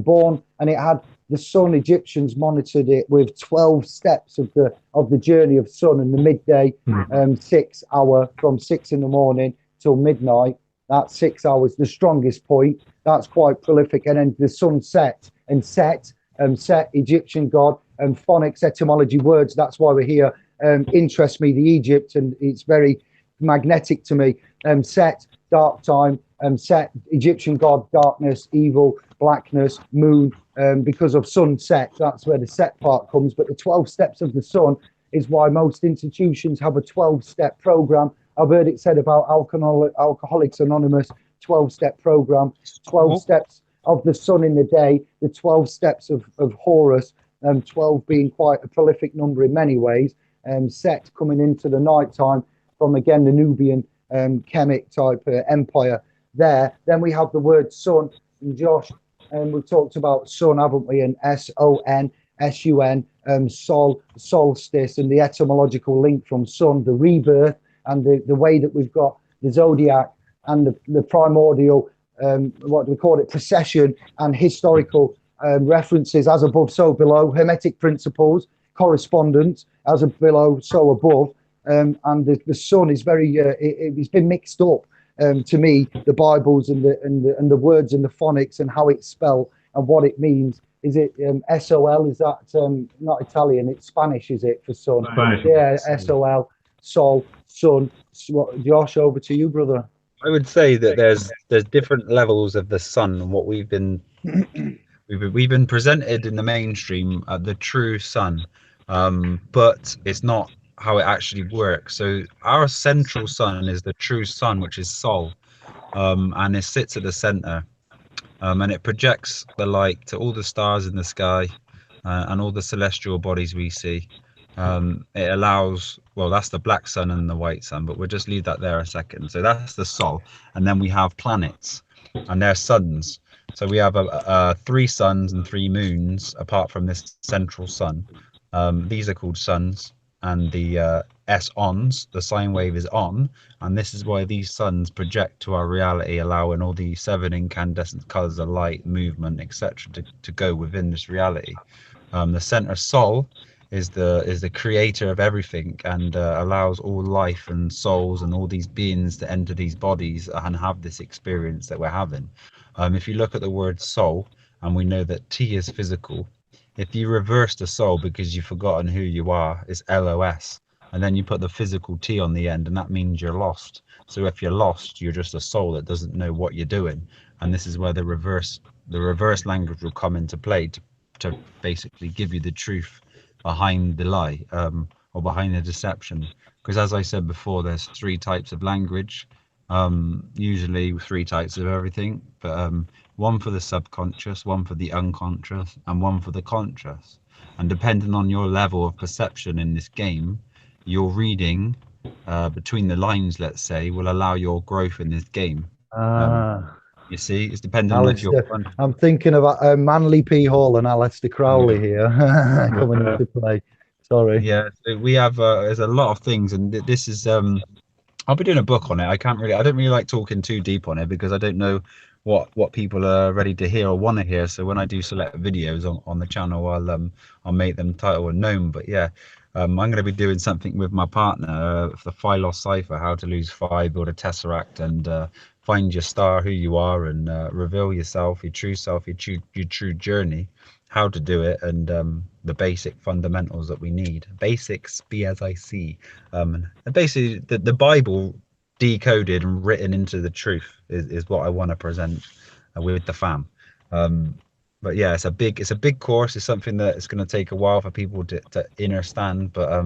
born, and it had the sun. Egyptians monitored it with 12 steps of the journey of sun, and the midday 6 hour from 6 in the morning till midnight. That's 6 hours, the strongest point. That's quite prolific. And then the sun set, and set, Egyptian god, and phonics, etymology, words. That's why we're here. Interests me, the Egypt, and it's very magnetic to me. Set, dark time. Set, Egyptian god, darkness, evil, blackness, moon, because of sunset. That's where the set part comes. But the 12 steps of the sun is why most institutions have a 12-step program. I've heard it said about Alcoholics Anonymous, 12-step program, 12 steps of the sun in the day, the 12 steps of Horus, 12 being quite a prolific number in many ways, set coming into the night time from, again, the Nubian Chemic type empire there. Then we have the word sun, and Josh, and we've talked about sun, haven't we? And S-O-N, S-U-N, sol, solstice, and the etymological link from sun, the rebirth, and the way that we've got the zodiac and the primordial, what do we call it, procession, and historical references, as above, so below, hermetic principles, correspondence, as below, so above, and the sun is very, it's been mixed up. To me, the Bibles and the words and the phonics and how it's spelled and what it means. Is it S-O-L? Is that not Italian? It's Spanish, is it, for sun? Spanish. Yeah, S-O-L, sol, sun. Josh, over to you, brother. I would say that there's different levels of the sun, and what we've been presented in the mainstream, the true sun, but it's not how it actually works. So our central sun is the true sun, which is Sol, and it sits at the center, and it projects the light to all the stars in the sky, and all the celestial bodies we see. It allows, well, that's the black sun and the white sun, but we'll just leave that there a second. So that's the Sol, and then we have planets, and they're suns. So we have 3 suns and 3 moons apart from this central sun. These are called suns, and the S-ons, the sine wave is on, and this is why these suns project to our reality, allowing all the 7 incandescent colors of light, movement, etc. to go within this reality. The center Sol is the creator of everything, and allows all life and souls and all these beings to enter these bodies and have this experience that we're having. If you look at the word soul, and we know that T is physical, if you reverse the soul because you've forgotten who you are, it's LOS, and then you put the physical T on the end, and that means you're lost. So if you're lost, you're just a soul that doesn't know what you're doing, and this is where the reverse language will come into play to basically give you the truth behind the lie, or behind the deception. Because as I said before, there's 3 types of language, usually 3 types of everything, but one for the subconscious, one for the unconscious, and one for the conscious. And depending on your level of perception in this game, your reading between the lines, let's say, will allow your growth in this game. You see, it's dependent on if you're. I'm thinking about Manly P. Hall and Aleister Crowley here coming into play. Sorry. Yeah, so we have there's a lot of things, and this is I'll be doing a book on it. I don't really like talking too deep on it because I don't know what people are ready to hear or want to hear. So when I do select videos on the channel, I'll make them title unknown. But yeah, I'm going to be doing something with my partner, the Phylos Cipher, how to lose 5, build a tesseract, and find your star, who you are, and reveal yourself, your true self, your true journey, how to do it, and the basic fundamentals that we need. Basics, be as I see. And basically, the Bible decoded and written into the truth is what I want to present with the fam. But yeah, it's a big course. It's something that it's going to take a while for people to understand, but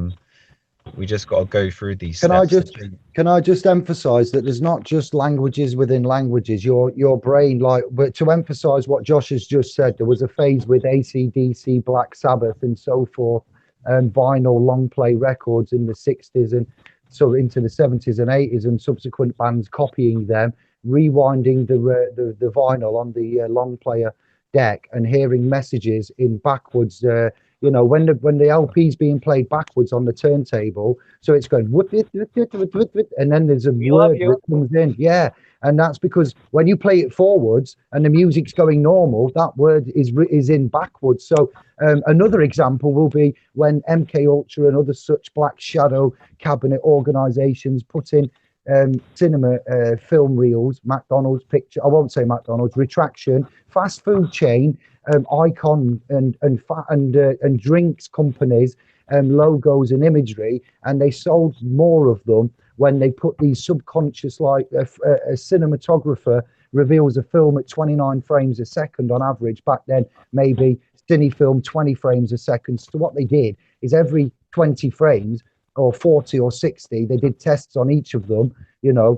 we just got to go through these steps. Can I just emphasize that there's not just languages within languages. Your brain, but to emphasize what Josh has just said, there was a phase with AC/DC, Black Sabbath, and so forth, and vinyl long play records in the 60s and so into the 70s and 80s, and subsequent bands copying them, rewinding the vinyl on the long player deck and hearing messages in backwards. When the LP's being played backwards on the turntable, so it's going whoop, and then there's a word that comes in. Yeah, and that's because when you play it forwards and the music's going normal, that word is in backwards. So another example will be when MK Ultra and other such Black Shadow cabinet organizations put in cinema film reels, McDonald's picture, I won't say McDonald's, Retraction, fast food chain, icon and drinks companies, logos and imagery, and they sold more of them when they put these subconscious, like a cinematographer reveals a film at 29 frames a second on average. Back then, maybe cine film 20 frames a second. So what they did is every 20 frames or 40 or 60, they did tests on each of them,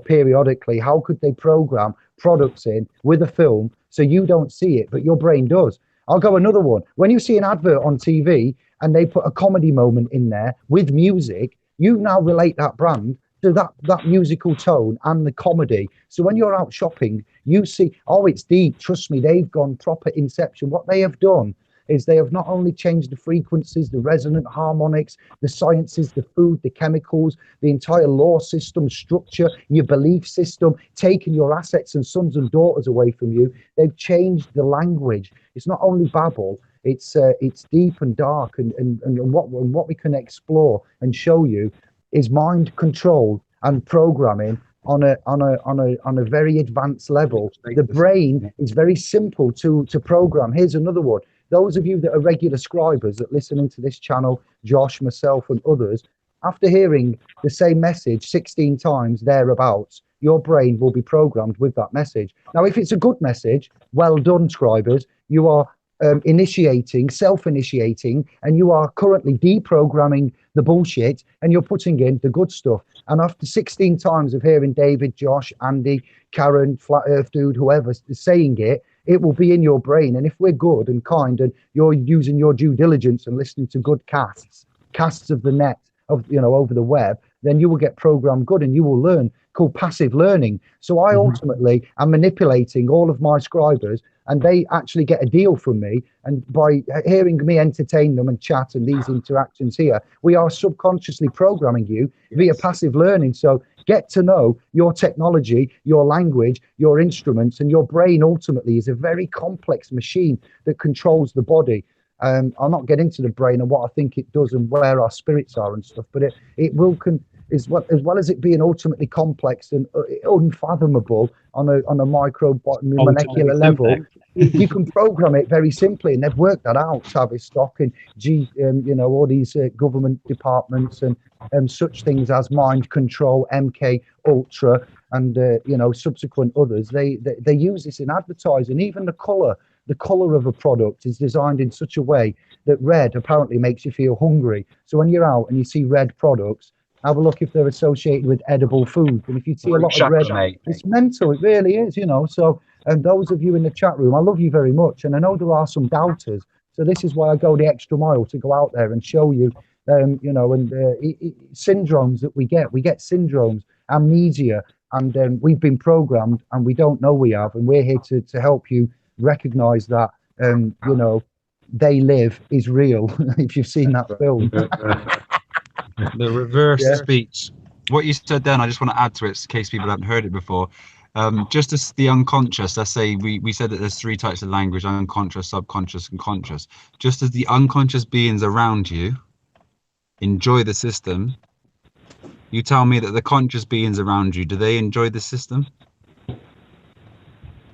periodically. How could they program products in with a film so you don't see it, but your brain does? I'll go another one. When you see an advert on TV and they put a comedy moment in there with music, you now relate that brand to that musical tone and the comedy. So when you're out shopping, you see, oh, it's deep. Trust me, they've gone proper Inception. What they have done is they have not only changed the frequencies, the resonant harmonics, the sciences, the food, the chemicals, the entire law system, structure, your belief system, taking your assets and sons and daughters away from you. They've changed the language. It's not only babble, it's deep and dark, and what we can explore and show you is mind control and programming on a very advanced level. The brain is very simple to program. Here's another one. Those of you that are regular scribers that listen into this channel, Josh, myself, and others, after hearing the same message 16 times thereabouts, your brain will be programmed with that message. Now, if it's a good message, well done, scribers. You are self-initiating, and you are currently deprogramming the bullshit and you're putting in the good stuff. And after 16 times of hearing David, Josh, Andy, Karen, Flat Earth Dude, whoever saying it, it will be in your brain. And if we're good and kind and you're using your due diligence and listening to good casts of the net, of over the web, then you will get programmed good and you will learn, called passive learning. So I ultimately am manipulating all of my scribers, and they actually get a deal from me. And by hearing me entertain them and chat and these interactions here, we are subconsciously programming you via passive learning. So get to know your technology, your language, your instruments, and your brain ultimately is a very complex machine that controls the body. I'll not get into the brain and what I think it does and where our spirits are and stuff, but it will as well as it being ultimately complex and unfathomable on a micro molecular level. You can program it very simply, and they've worked that out. Tavistock and all these government departments and such things as Mind Control, MK Ultra, and subsequent others. They use this in advertising. Even the color of a product is designed in such a way that red apparently makes you feel hungry. So when you're out and you see red products, have a look if they're associated with edible food. And if you see a lot of red, it's mental. It really is, So, and those of you in the chat room, I love you very much. And I know there are some doubters. So this is why I go the extra mile to go out there and show you, syndromes that we get. We get syndromes, amnesia, and we've been programmed and we don't know we have. And we're here to help you recognize that, They Live is real. If you've seen that film. The reverse speech. What you said then, I just want to add to it in case people haven't heard it before. Just as the unconscious, let's say we said that there's 3 types of language: unconscious, subconscious, and conscious. Just as the unconscious beings around you enjoy the system, you tell me that the conscious beings around you, do they enjoy the system?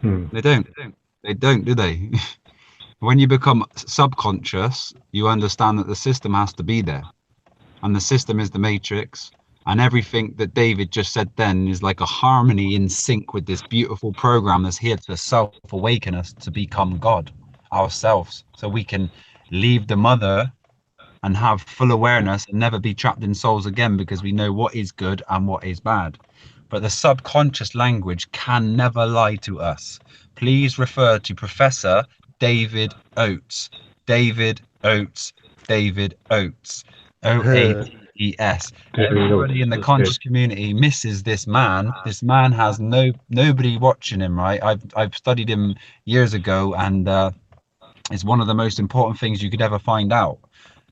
They don't. They don't, do they? When you become subconscious, you understand that the system has to be there. And the system is the matrix, and everything that David just said then is like a harmony in sync with this beautiful program that's here to self-awaken us to become God ourselves, so we can leave the mother and have full awareness and never be trapped in souls again, because we know what is good and what is bad. But the subconscious language can never lie to us. Please refer to Professor David Oates. David Oates. David Oates. OATES. Everybody in the conscious community misses this man. This man has nobody watching him, right? I've studied him years ago, and it's one of the most important things you could ever find out,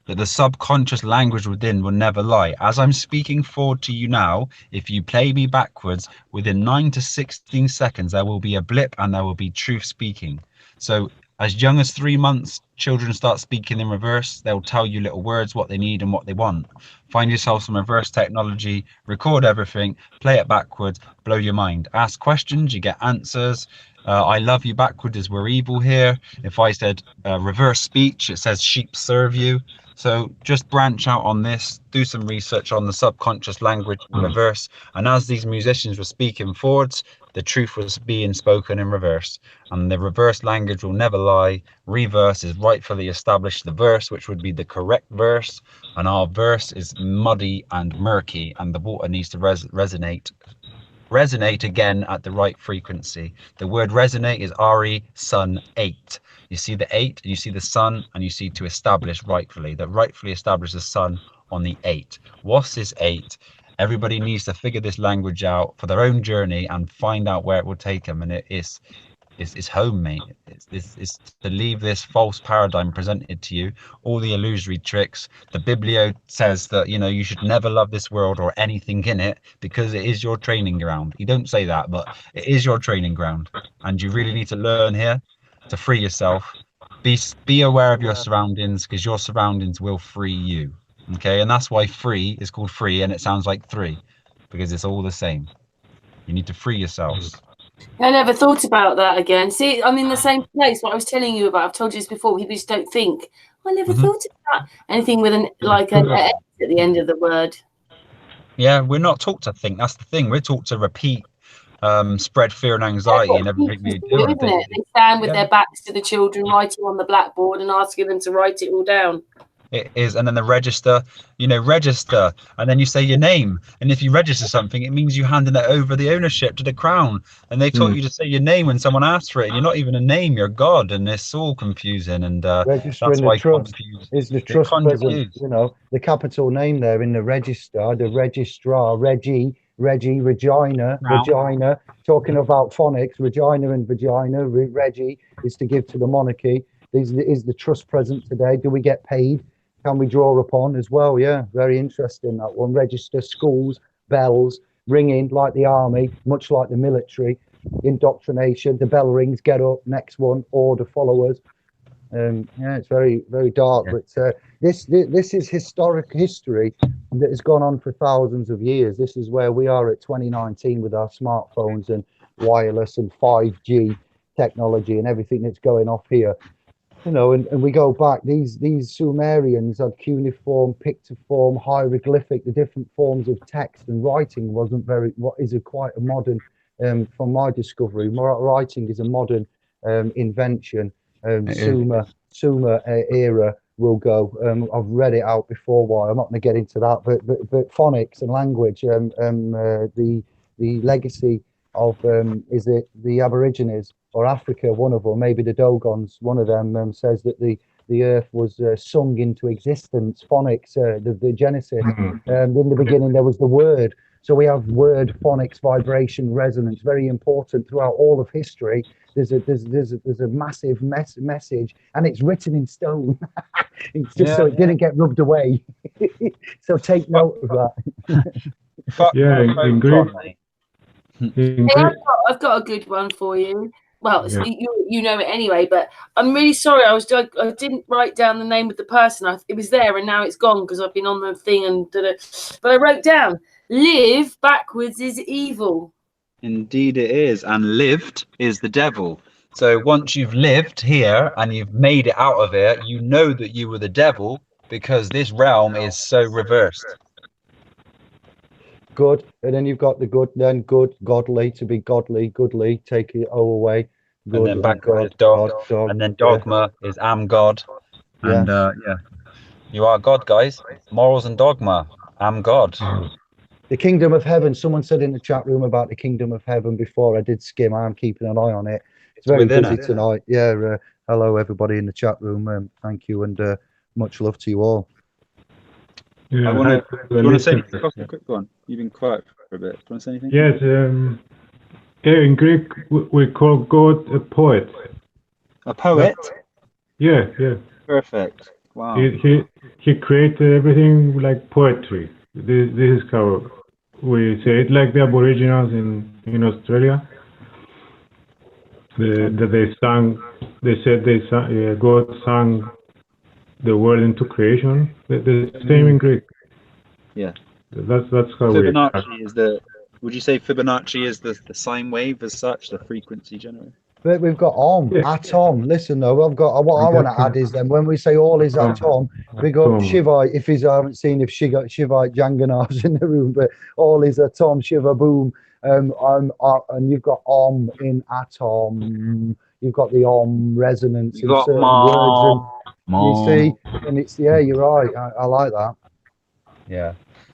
that the subconscious language within will never lie. As I'm speaking forward to you now, if you play me backwards, within 9 to 16 seconds, there will be a blip and there will be truth speaking. So as young as 3 months, children start speaking in reverse. They'll tell you little words, what they need and what they want. Find yourself some reverse technology, record everything, play it backwards, blow your mind. Ask questions, you get answers. I love you backwards as we're evil here. If I said reverse speech, it says sheep serve you. So just branch out on this, do some research on the subconscious language in reverse. And as these musicians were speaking forwards, the truth was being spoken in reverse. And the reverse language will never lie. Reverse is rightfully established the verse, which would be the correct verse. And our verse is muddy and murky, and the water needs to resonate again at the right frequency. The word resonate is RE sun 8. You see the 8, and you see the sun, and you see to establish rightfully. That rightfully establish the sun on the 8. What's this 8? Everybody needs to figure this language out for their own journey and find out where it will take them. And it's home, mate. It's to leave this false paradigm presented to you, all the illusory tricks. The Biblio says that, you should never love this world or anything in it, because it is your training ground. You don't say that, but it is your training ground. And you really need to learn here to free yourself. Be aware of your surroundings, because your surroundings will free you. Okay, and that's why free is called free, and it sounds like 3, because it's all the same. You need to free yourselves. I never thought about that again. See, I'm in the same place. What I was telling you about, I've told you this before. People just don't think. I never thought about anything with an at the end of the word. Yeah, we're not taught to think. That's the thing. We're taught to repeat spread fear and anxiety in everything they do. Isn't it? They stand with their backs to the children, writing on the blackboard and asking them to write it all down. It is, and then the register, register, and then you say your name, and if you register something, it means you handing it over the ownership to the crown, and they taught you to say your name when someone asks for it, and you're not even a name, you're God, and it's all confusing, and registering the trust is the trust present, the capital name there in the register, the registrar, Reggie, Regina, talking about phonics, Regina and vagina, Reggie is to give to the monarchy. Is the trust present today? Do we get paid? Can we draw upon as well? Yeah, very interesting, that one. Register, schools, bells, ringing like the army, much like the military, indoctrination, the bell rings, get up, next one, order, followers. Yeah, it's very, very dark, but this is historic history that has gone on for thousands of years. This is where we are at 2019 with our smartphones and wireless and 5G technology and everything that's going off here. And we go back, these Sumerians had cuneiform, pictiform, hieroglyphic, the different forms of text, and writing wasn't quite a modern, from my discovery, writing is a modern invention. Sumer era will go. I've read it out before, why I'm not going to get into that, but phonics and language, the legacy of, is it the Aborigines or Africa, one of them, maybe the Dogons, one of them says that the earth was sung into existence, phonics, the Genesis. In the beginning there was the word. So we have word, phonics, vibration, resonance, very important throughout all of history. There's a massive message, and it's written in stone. It's just so it didn't get rubbed away. So take note of that. In Greek. I've got a good one for you. Well, you know it anyway, but I'm really sorry. I didn't write down the name of the person. It was there, and now it's gone because I've been on the thing but I wrote down, live backwards is evil. Indeed it is, and lived is the devil. So once you've lived here and you've made it out of it, you know that you were the devil because this realm is so reversed. Good, and then you've got the good, then good, godly, to be godly, goodly, take it all away. Good, and then backward is dog, and then dogma is am God. And you are God, guys. Morals and dogma, am God. The kingdom of heaven, someone said in the chat room about the kingdom of heaven before. I did skim, I'm keeping an eye on it. It's very busy tonight. Yeah, hello everybody in the chat room. Thank you, and much love to you all. Yeah, you want to say anything? A quick one. You've been quiet for a bit. Do you want to say anything? Yes. In Greek, we call God a poet. A poet? Yeah. Perfect. Wow. He created everything like poetry. This is how we say it, like the Aboriginals in Australia. They said God sang the world into creation. The same in Greek. Yeah. That's how Fibonacci is the. Would you say Fibonacci is the sine wave as such, the frequency generator? But we've got atom. Listen though, what I want to add is then when we say all is atom, we got Shivite. If you haven't seen if Shivite Janganars in the room, but all is atom, Shiva boom. And you've got in atom. You've got the resonance in certain words. You see, and it's you're right. I like that. Yeah.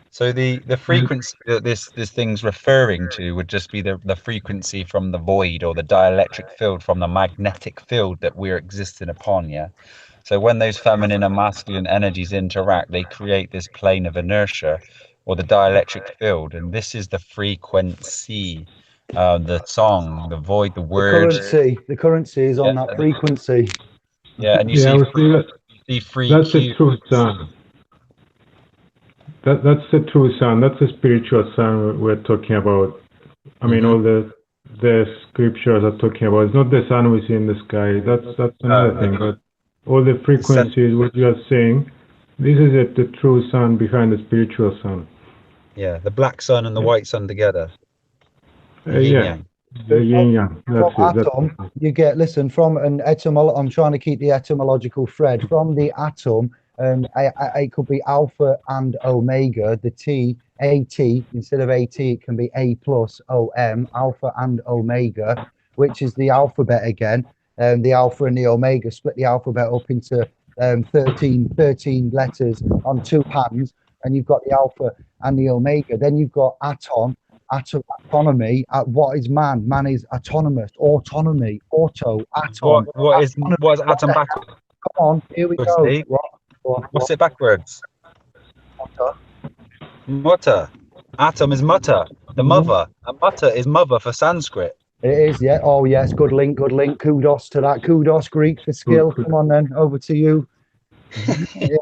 So the frequency that this thing's referring to would just be the frequency from the void or the dielectric field from the magnetic field that we're existing upon. Yeah. So when those feminine and masculine energies interact, they create this plane of inertia or the dielectric field, and this is the frequency. The song, the void, the word. The currency is on that frequency. Yeah, and you see free. That's the true sun. That's the true sun. That's the spiritual sun we're talking about. I mean, all the scriptures are talking about. It's not the sun we see in the sky. That's another thing. But all the frequencies, what you are saying, this is the true sun behind the spiritual sun. Yeah, the black sun and the white sun together. The yin yang. From atom, you get, listen, from an etymology, I'm trying to keep the etymological thread. From the atom, it could be alpha and omega, the T, AT, instead of AT, it can be A plus OM, alpha and omega, which is the alphabet again. The alpha and the omega split the alphabet up into 13 letters on two hands, and you've got the alpha and the omega. Then you've got autonomy. What is man? Man is autonomous, autonomy, atom. What is atom backwards? Come on, here we go. What's it backwards? Mutter. Atom is mutter, the mother, and mutter is mother for Sanskrit. It is, yeah. Oh, yes. Good link. Good link. Kudos to that. Kudos, Greek, for skill. Come on, then. Over to you.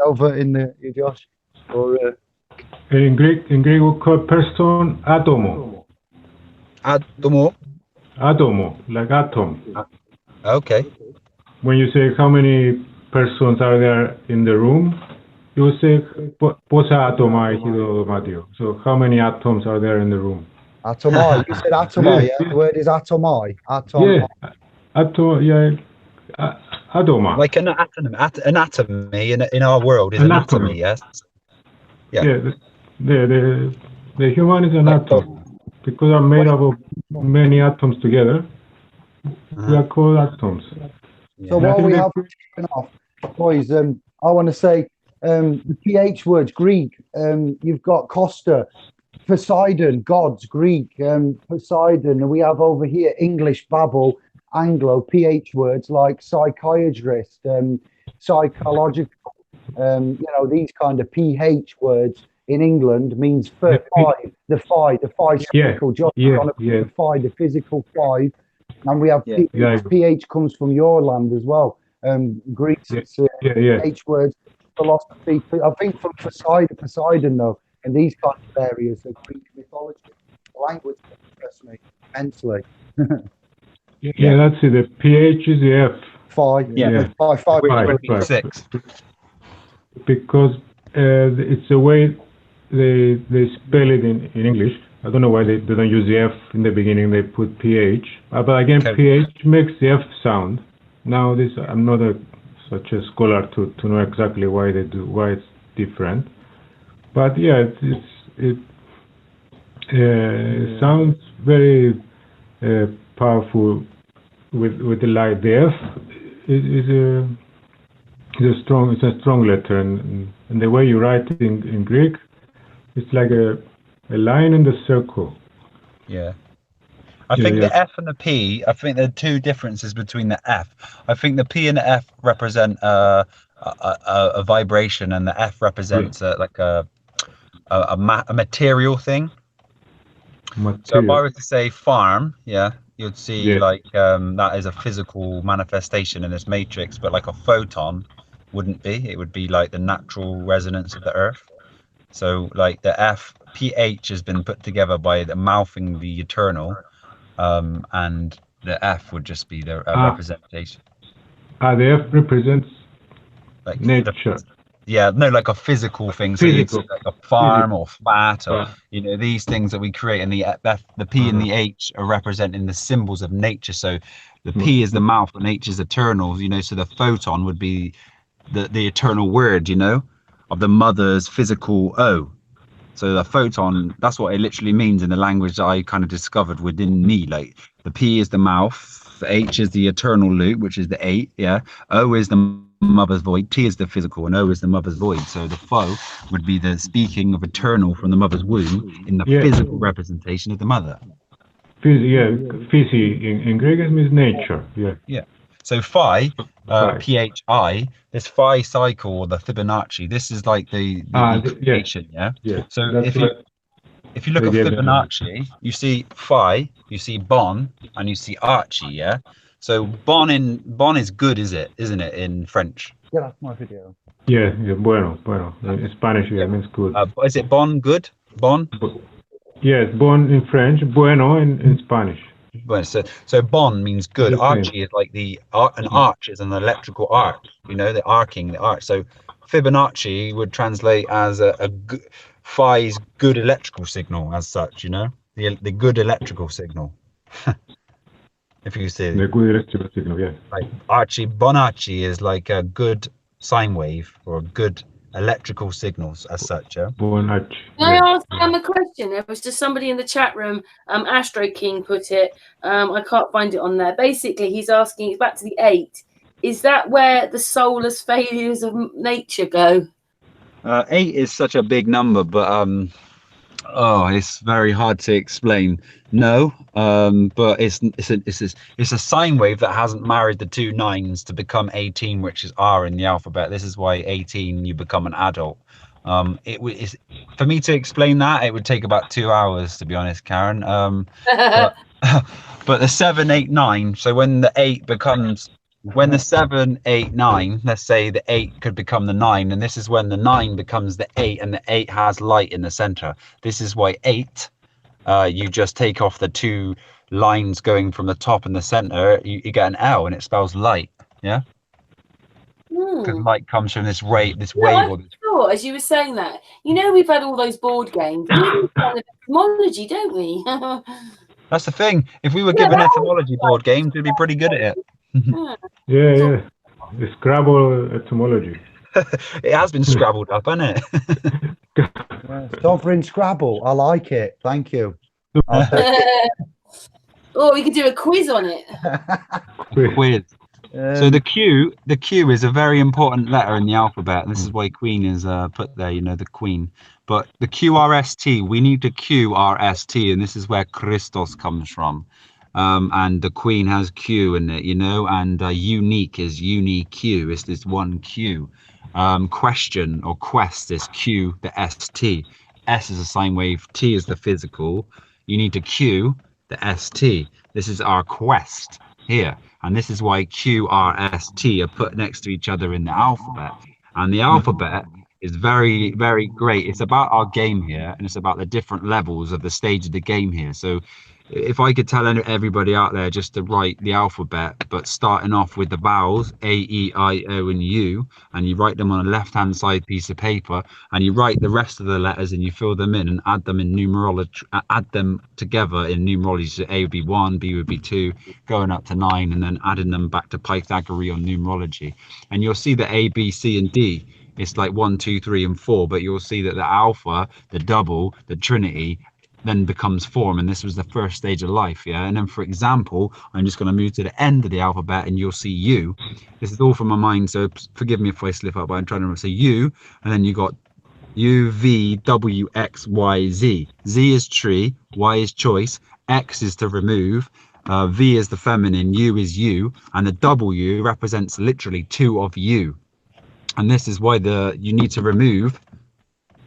Over in the Josh. Or in Greek, we call person atomo. Atomo. Atomo, like atom. Okay. When you say how many persons are there in the room, you say posa atomai hidomatio. So how many atoms are there in the room? Atomai. You said atomai, yeah? The word is atomai. Yeah. Atoma. Like an anatomy in our world is anatomy, yes? Yeah. The human is an atom. Because I'm made up of many atoms together, we are called atoms. So while we have off, boys, I want to say the PH words, Greek, you've got Kosta, Poseidon, gods, Greek, Poseidon, and we have over here English, Babel, Anglo, PH words like psychiatrist, psychological, these kind of PH words in England means five, the phi physical, the phi, the physical five, and we have PH comes from your land as well. Greece, PH words, philosophy, I think from Poseidon though, in these kind of areas of Greek mythology, language interests me immensely. That's it. The PH is the F. Phi, five. Six. Because it's the way they spell it in English. I don't know why they don't use the F in the beginning. They put PH. But again, PH makes the F sound. Now I'm not such a scholar to know exactly why it's different. But yeah, it sounds very powerful with the light. The F is a strong letter, and the way you write it in Greek, it's like a line in the circle. Yeah. I think the F and the P, I think there are two differences between the F. I think the P and the F represent a vibration, and the F represents like a material thing. So if I were to say farm, you'd see like that is a physical manifestation in this matrix, but like a photon wouldn't be. It would be like the natural resonance of the earth. So like the pH has been put together by the mouthing the eternal, and the F would just be the representation. The F represents like nature. Like a physical thing. So it's like a farm or fat, or these things that we create. And the P and the H are representing the symbols of nature. So the P is the mouth, and H is eternal. So the photon would be the eternal word, of the mother's physical O. So the photon, that's what it literally means in the language that I kind of discovered within me. Like the P is the mouth, the H is the eternal loop, which is the 8. O is the mother's void, T is the physical, and O is the mother's void. So the pho would be the speaking of eternal from the mother's womb in the physical representation of the mother. Physi in Greek it means nature. So phi, PHI, this phi cycle, or the Fibonacci, this is like the creation, So if you look at Fibonacci, you see phi, you see bon, and you see archi, So bon is good, isn't it, in French? Yeah, that's my video. Yeah, bueno. In Spanish, it means good. Is it bon good? Bon? Yes, bon in French, bueno in Spanish. Well, so bon means good. Archie is like an arch is an electrical arc, the arcing, the arch. So Fibonacci would translate as phi's good electrical signal, as such, the good electrical signal. If you see the good electrical signal, like Bonacci is like a good sine wave or a good electrical signals as such. Yeah. Can I ask a question? There was just somebody in the chat room, Astro King put it. I can't find it on there. Basically, he's asking, back to the 8. Is that where the soulless failures of nature go? 8 is such a big number, but it's very hard to explain. No, but it's a sine wave that hasn't married the 2 9s to become 18, which is R in the alphabet. This is why 18 you become an adult. It's for me to explain that it would take about 2 hours, to be honest, Karen. But, but the 7, 8, 9. So when the 8 becomes when the 7, 8, 9, let's say the 8 could become the 9, and this is when the 9 becomes the 8, and the 8 has light in the center. This is why 8, you just take off the 2 lines going from the top and the center, you get an L, and it spells light. Yeah, because light comes from this wave. I thought, as you were saying that, we've had all those board games. We need kind of etymology, don't we? That's the thing. If we were given etymology board games, we'd be pretty good at it. Yeah. The Scrabble etymology. It has been scrabbled up, hasn't it? Don't bring Scrabble. I like it. Thank you. Oh, we could do a quiz on it. Quiz. So the Q is a very important letter in the alphabet. This is why Queen is put there, the Queen. But the QRST, we need the QRST, and this is where Christos comes from. And the Queen has Q in it, and unique is unique. It's this one Q. Question or quest is Q, the ST. S is a sine wave, T is the physical. You need to Q, the ST. This is our quest here. And this is why Q, R, S, T are put next to each other in the alphabet. And the alphabet is very, very great. It's about our game here, and it's about the different levels of the stage of the game here. So if I could tell everybody out there just to write the alphabet, but starting off with the vowels, A, E, I, O, and U, and you write them on a left-hand side piece of paper, and you write the rest of the letters and you fill them in and add them in numerology, add them together in numerology. So A would be 1, B would be 2, going up to 9, and then adding them back to Pythagorean numerology. And you'll see that A, B, C, and D, it's like 1, 2, 3, and 4, but you'll see that the alpha, the double, the trinity, then becomes form, and this was the first stage of life. And then, for example, I'm just going to move to the end of the alphabet, and you'll see U. This is all from my mind, so forgive me if I slip up, but I'm trying to say U, and then you got U, V, W, X, Y, Z. Z is tree, Y is choice, X is to remove, V is the feminine, U is you, and the W represents literally 2 of you. And this is why you need to remove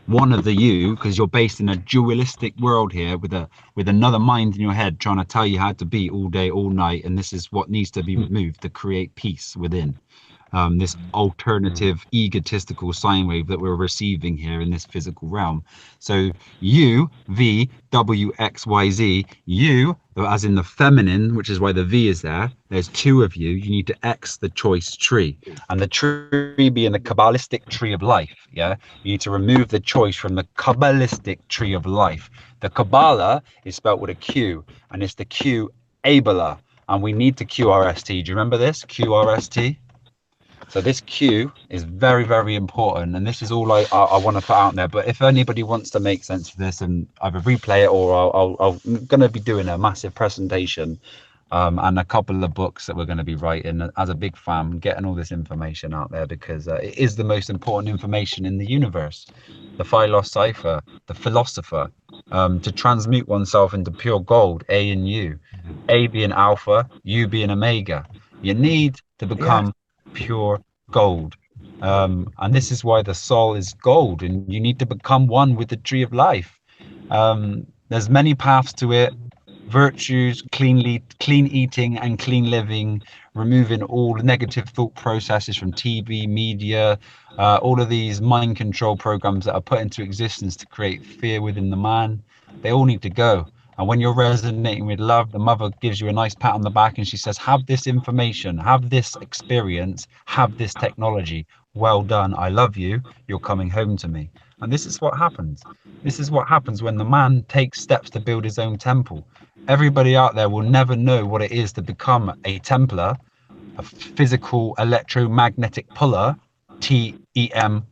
one of the you, because you're based in a dualistic world here with another mind in your head trying to tell you how to be all day, all night, and this is what needs to be removed to create peace within. This alternative egotistical sine wave that we're receiving here in this physical realm. So U, V, W, X, Y, Z, you, as in the feminine, which is why the V is there, there's 2 of you, you need to X the choice tree. And the tree being the Kabbalistic tree of life, you need to remove the choice from the Kabbalistic tree of life. The Kabbalah is spelled with a Q, and it's the Q Abela, and we need to QRST. Do you remember this? QRST? So this Q is very, very important, and this is all I want to put out there. But if anybody wants to make sense of this and either replay it, or I'm going to be doing a massive presentation and a couple of books that we're going to be writing as a big fan, getting all this information out there, because it is the most important information in the universe. The Philos cipher, the philosopher, to transmute oneself into pure gold, A and U, A being alpha, U being omega. You need to become pure gold, and this is why the soul is gold, and you need to become one with the tree of life. There's many paths to it: virtues, clean eating and clean living, removing all negative thought processes from TV, media, all of these mind control programs that are put into existence to create fear within the man. They all need to go. And when you're resonating with love, the mother gives you a nice pat on the back and she says, have this information, have this experience, have this technology. Well done. I love you. You're coming home to me. And this is what happens. This is what happens when the man takes steps to build his own temple. Everybody out there will never know what it is to become a Templar, a physical electromagnetic puller, TEM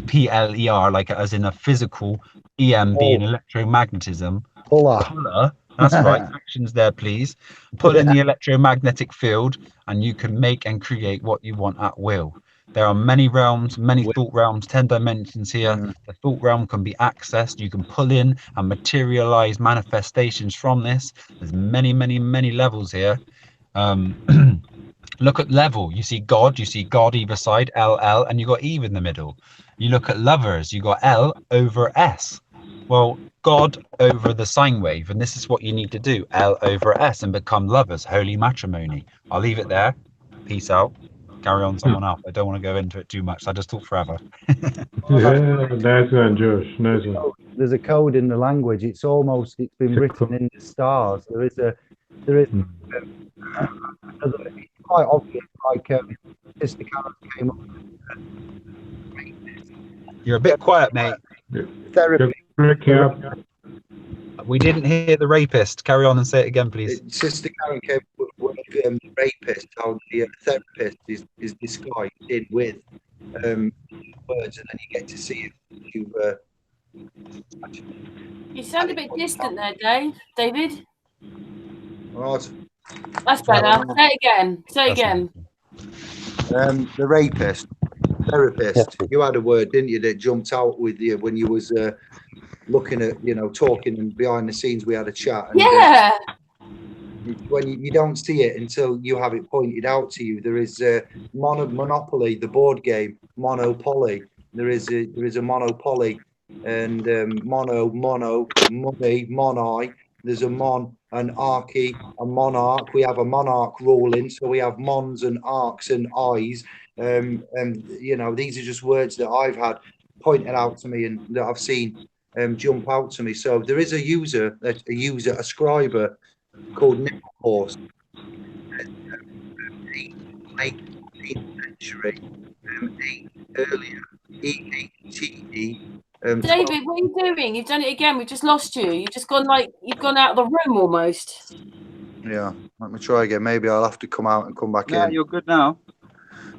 PLER, like as in a physical, EM being electromagnetism. Puller, that's right. Actions there, please. Pull in the electromagnetic field, and you can make and create what you want at will. There are many realms, many thought realms, 10 dimensions here. The thought realm can be accessed. You can pull in and materialize manifestations from this. There's many, many, many levels here. Look at level. You see God either side, LL, and you got Eve in the middle. You look at lovers, you got L over S. Well, God over the sine wave, and this is what you need to do, L over S, and become lovers, holy matrimony. I'll leave it there. Peace out. Carry on, someone else. I don't want to go into it too much. I just talk forever. Yeah, nice one, Josh. Nice one. There's a code in the language. It's been written in the stars. There is it's quite obvious. Like Sister Karen came up. You're a bit quiet, mate. Therapy. We didn't hear the rapist. Carry on and say it again, please. Sister Karen came up with the rapist. How the therapist is disguised in with words, and then you get to see it. You sound a bit distant there, David. Right. That's better. Say it again. Say it again. The rapist, therapist. You had a word, didn't you, that jumped out with you when you was looking at, talking, and behind the scenes we had a chat. And, yeah. When you don't see it until you have it pointed out to you, there is Monopoly, the board game, Monopoly. There is a Monopoly, and money, monai. There's a mon, an archy, a monarch. We have a monarch ruling, so we have mons and arcs and eyes. And these are just words that I've had pointed out to me and that I've seen jump out to me. So there is a scriber called Nicholas, late 18th century, earlier, EHTE. David, what are you doing? You've done it again. We've just lost you. You've just gone you've gone out of the room almost. Yeah, let me try again. Maybe I'll have to come out and come back in. Yeah, you're good now.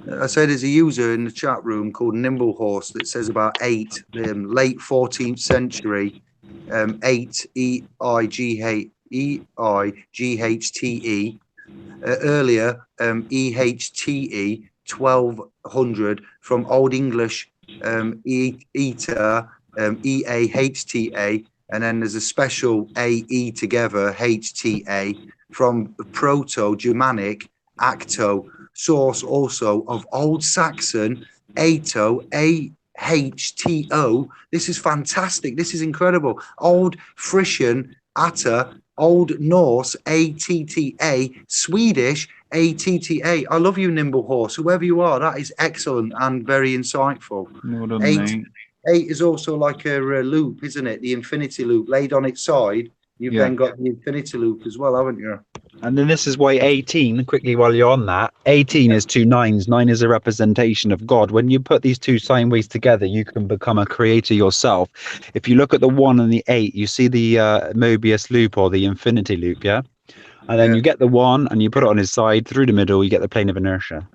I said there's a user in the chat room called Nimblehorse that says about 8, late 14th century, 8 EIGHTE, earlier EHTE 1200 from Old English ETA EAHTA, and then there's a special AE together HTA from Proto-Germanic acto, source also of Old Saxon ato AHTO. This is fantastic. This is incredible. Old Frisian atta, Old Norse ATTA, Swedish ATTA. I love you, Nimblehorse. Whoever you are, that is excellent and very insightful. Well done, 8 is also like a loop, isn't it? The infinity loop laid on its side. You've then got the infinity loop as well, haven't you? And then this is why 18, quickly while you're on that, 18 is 2 nines. 9 is a representation of God. When you put these two sine waves together, you can become a creator yourself. If you look at the 1 and the 8, you see the Mobius loop or the infinity loop, yeah? And then you get the 1 and you put it on his side, through the middle, you get the plane of inertia.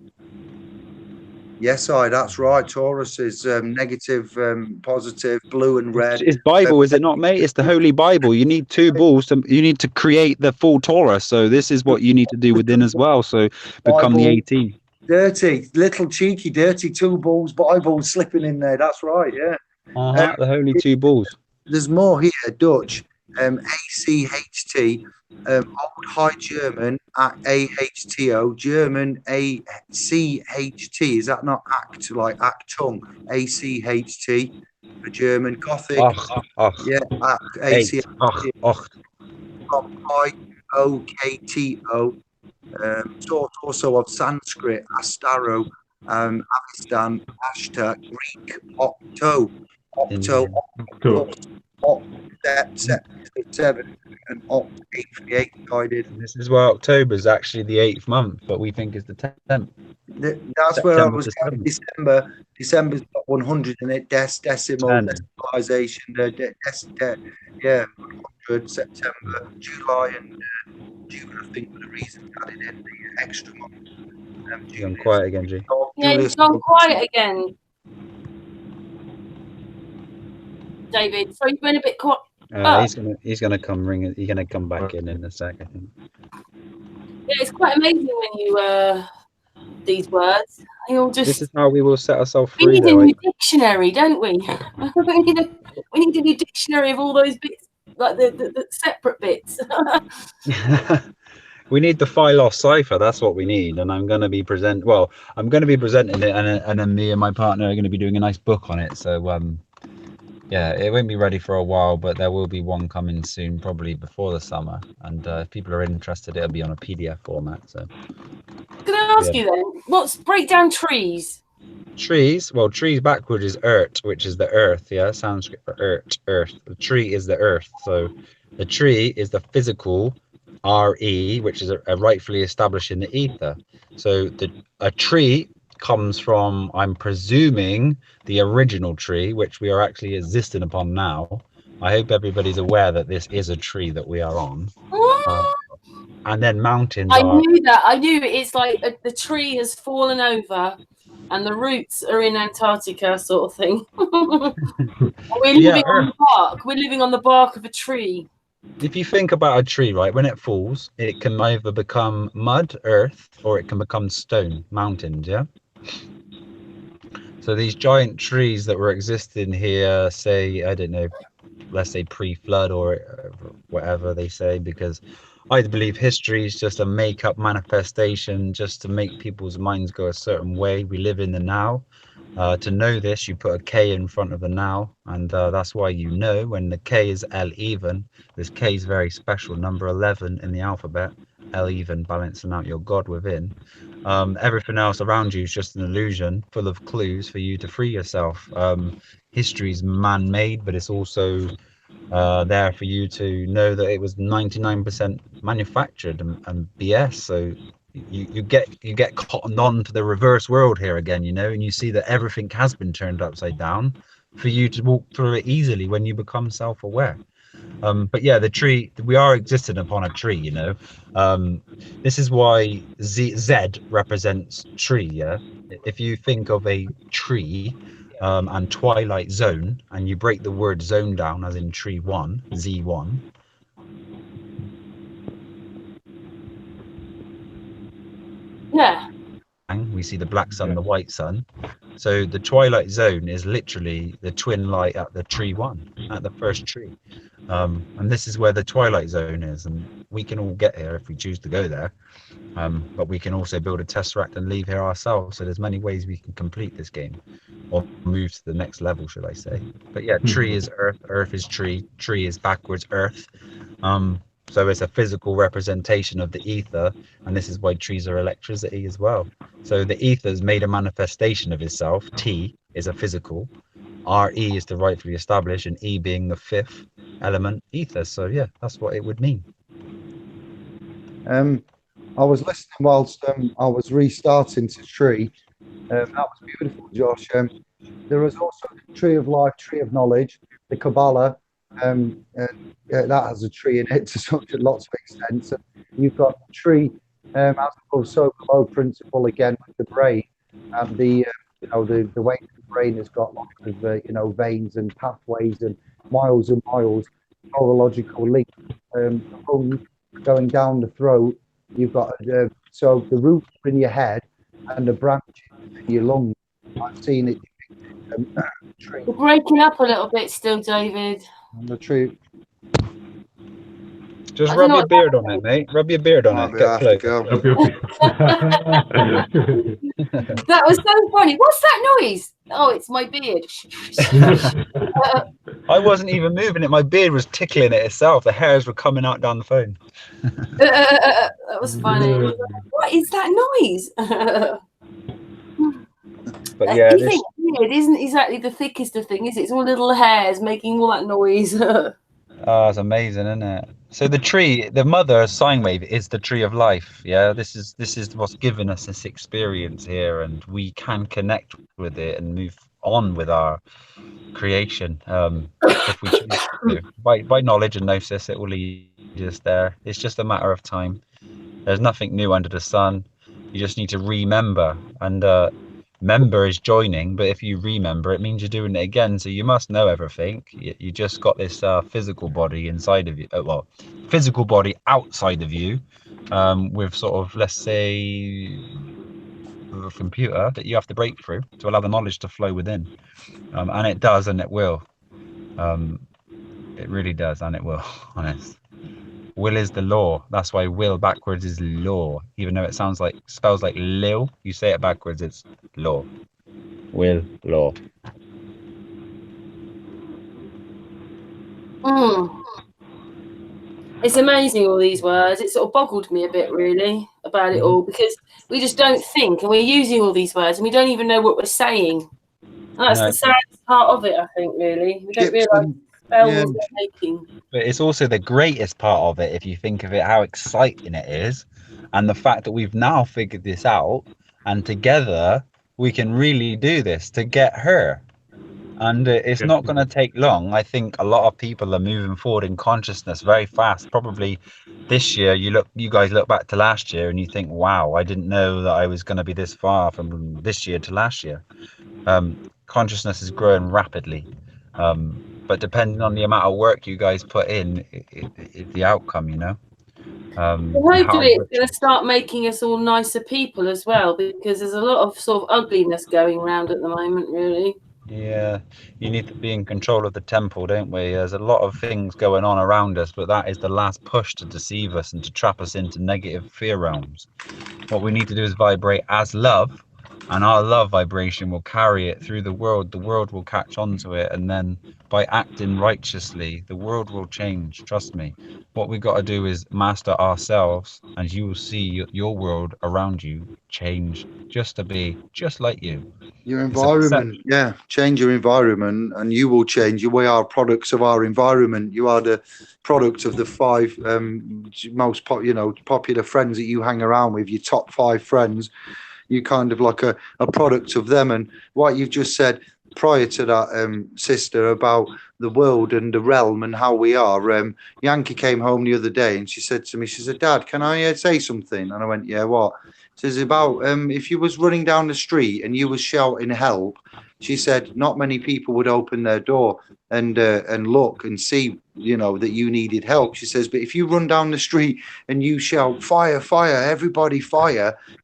Yes, that's right. Taurus is negative, positive, blue and red. It's Bible, is it not, mate? It's the Holy Bible. You need two balls. You need to create the full Taurus. So this is what you need to do within as well. So become the 18. Dirty, little cheeky, dirty 2 balls, Bible slipping in there. That's right, yeah. The holy 2 balls. There's more here. Dutch, ACHT. Old High German AHTO, German ACHT. Is that not act, like Achtung? ACHT for German. Gothic. Yeah, act. ACHT. IOKTO. Sort also of Sanskrit, Astaro, Avestan, Ashta, Greek, Octo. Seven and 8 for the 8 guided. This is where October is actually the 8th month, but we think is the 10th. That's September, where I was going. December's got 100 in it. Decimal, decimalization. 100. September, July, and June. I think for the reason added in the extra month. You're quiet again, G. Yeah, you've gone quiet again. David. So you went a bit quiet. He's gonna come ring it. He's gonna come back in a sec, I think. Yeah, it's quite amazing when you these words. They all just. This is how we will set ourselves We free, need a though. new dictionary, don't we? we need a new dictionary of all those bits, like the separate bits. We need the Phylos cipher. That's what we need. And I'm going to be presenting it, and then me and my partner are going to be doing a nice book on it. So yeah, it won't be ready for a while, but there will be one coming soon, probably before the summer. And if people are interested, it'll be on a PDF format. So Can I ask you then, break down trees? Trees, well, trees backwards is earth, which is the earth, yeah, Sanskrit for earth. The tree is the earth. So the tree is the physical RE, which is a rightfully established in the ether. So a tree comes from, I'm presuming, the original tree, which we are actually existing upon now. I hope everybody's aware that this is a tree that we are on. And then mountains I knew that. I knew it's like the tree has fallen over and the roots are in Antarctica, sort of thing. We're living on the bark. We're living on the bark of a tree. If you think about a tree, right, when it falls, it can either become mud, earth, or it can become stone, mountains, yeah? So these giant trees that were existing here, say, I don't know, let's say pre-flood or whatever they say, because I believe history is just a make-up manifestation just to make people's minds go a certain way. We live in the now. To know this, you put a K in front of the now, and that's why you know when the K is L even. This K is very special, number 11 in the alphabet, L even, balancing out your God within. Everything else around you is just an illusion, full of clues for you to free yourself. History is man-made, but it's also there for you to know that it was 99% manufactured and BS. So you get cottoned on to the reverse world here again, you know, and you see that everything has been turned upside down for you to walk through it easily when you become self-aware. But yeah, the tree, we are existing upon a tree, you know. This is why Z represents tree, yeah. If you think of a tree and twilight zone, and you break the word zone down as in tree 1, Z1. Yeah. We see the black sun, the white sun. So the twilight zone is literally the twin light at the tree 1, at the first tree. And this is where the twilight zone is, and we can all get here if we choose to go there. But we can also build a tesseract and leave here ourselves. So there's many ways we can complete this game, or move to the next level, should I say. But yeah, tree is earth, earth is tree, tree is backwards earth. So it's a physical representation of the ether, and this is why trees are electricity as well. So the ether's made a manifestation of itself. T is a physical, RE is the rightfully established, and E being the fifth element, ether. So yeah, that's what it would mean. I was listening whilst I was restarting to tree. That was beautiful, Josh. There is also the tree of life, tree of knowledge, the Kabbalah. That has a tree in it to lots of extent. And you've got the tree as above, so below principle again with the brain, and the way the brain has got lots of veins and pathways and miles neurological link. Going down the throat, you've got so the roots are in your head and the branches in your lungs. I've seen it. Tree. We're breaking up a little bit still, David. On the tree. Just rub your beard on it, mate. Rub your beard on it. Get close. That was so funny. What's that noise? Oh, it's my beard. I wasn't even moving it. My beard was tickling it itself. The hairs were coming out down the phone. That was funny. What is that noise? But yeah, it isn't exactly the thickest of things. It's all little hairs making all that noise. Oh, it's amazing, isn't it? So the tree, the mother sine wave, is the tree of life. Yeah, this is what's given us this experience here, and we can connect with it and move on with our creation if we choose to. By knowledge and gnosis, it will lead us there. It's just a matter of time. There's nothing new under the sun. You just need to remember, and member is joining, but if you remember, it means you're doing it again. So you must know everything. You just got this physical body inside of you. Well, physical body outside of you, with sort of, let's say, a computer that you have to break through to allow the knowledge to flow within. And it does, and it will. It really does, and it will. Honest. Will is the law. That's why will backwards is law. Even though it spells like lil, you say it backwards, it's law. Will, law. It's amazing, all these words. It sort of boggled me a bit, really, about it all, because we just don't think, and we're using all these words, and we don't even know what we're saying. And that's the saddest part of it, I think, really. We don't realise spells we're making. But it's also the greatest part of it, if you think of it, how exciting it is, and the fact that we've now figured this out, and together we can really do this to get her. And it's not going to take long. I think a lot of people are moving forward in consciousness very fast. Probably this year, you guys look back to last year and you think, wow, I didn't know that I was going to be this far from this year to last year. Consciousness is growing rapidly. But depending on the amount of work you guys put in, it's the outcome, you know. Well, hopefully it's going to start making us all nicer people as well, because there's a lot of sort of ugliness going around at the moment, really. Yeah, you need to be in control of the temple, don't we? There's a lot of things going on around us, but that is the last push to deceive us and to trap us into negative fear realms. What we need to do is vibrate as love, and our love vibration will carry it through the world. The world will catch on to it, and then by acting righteously, the world will change. Trust me. What we got to do is master ourselves, and you will see your world around you change just to be just like you. Your environment, yeah, change your environment and you will change. We are products of our environment. You are the product of the 5 most popular friends that you hang around with, your top 5 friends. You're kind of like a product of them. And what you've just said prior to that, sister, about the world and the realm and how we are, Yankee came home the other day and she said to me, she said, Dad, can I say something? And I went, yeah, what? Says about if you was running down the street and you was shouting help, she said not many people would open their door and look and see, you know, that you needed help. She says, but if you run down the street and you shout fire, fire,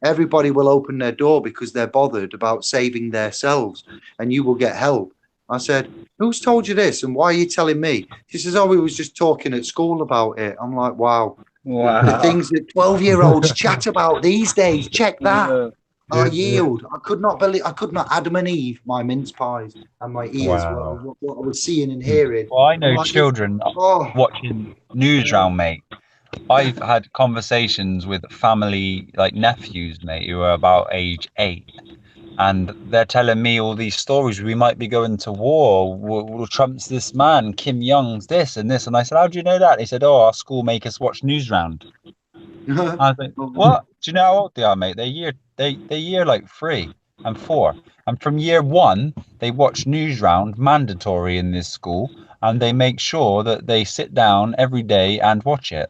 everybody will open their door because they're bothered about saving themselves and you will get help. I said, who's told you this and why are you telling me? She says, oh, we was just talking at school about it. I'm like, wow. The things that 12-year-olds chat about these days. Check that. I yield. I could not Adam and Eve, my mince pies and my ears. What I was seeing and hearing. Well, I know children watching Newsround, mate. I've had conversations with family, like nephews, mate, who are about age 8. And they're telling me all these stories. We might be going to war. Trump's this man. Kim Jong's this and this. And I said, how do you know that? They said, oh, our school make us watch Newsround. I was like, what? Do you know how old they are, mate? They're year like 3 and 4. And from year 1, they watch Newsround, mandatory in this school. And they make sure that they sit down every day and watch it.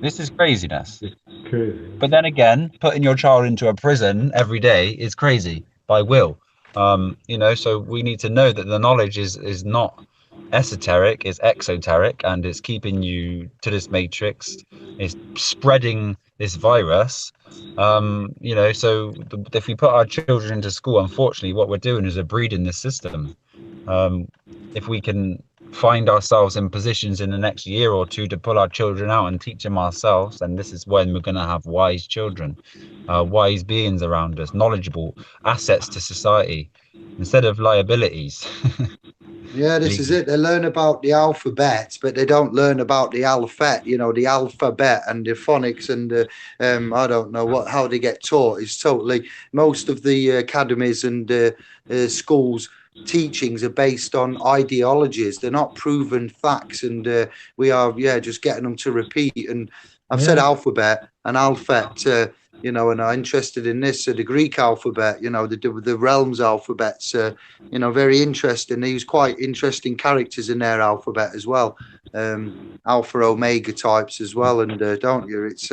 This is craziness. Crazy. But then again, putting your child into a prison every day is crazy by will. You know, so we need to know that the knowledge is not esoteric, it's exoteric, and it's keeping you to this matrix. It's spreading this virus. You know, so if we put our children into school, unfortunately, what we're doing is we're breeding this system. If we can find ourselves in positions in the next year or 2 to pull our children out and teach them ourselves, and this is when we're going to have wise children, wise beings around us, knowledgeable assets to society instead of liabilities. Yeah, this is it. They learn about the alphabet, but they don't learn about the alphabet, you know, the alphabet and the phonics and I don't know how they get taught. It's totally, most of the academies and schools teachings are based on ideologies. They're not proven facts, and we are just getting them to repeat. And I've said alphabet and alphabet you know, and are interested in this. So the Greek alphabet, you know, the realms alphabets, you know, very interesting. They use quite interesting characters in their alphabet as well, alpha omega types as well. And don't you? It's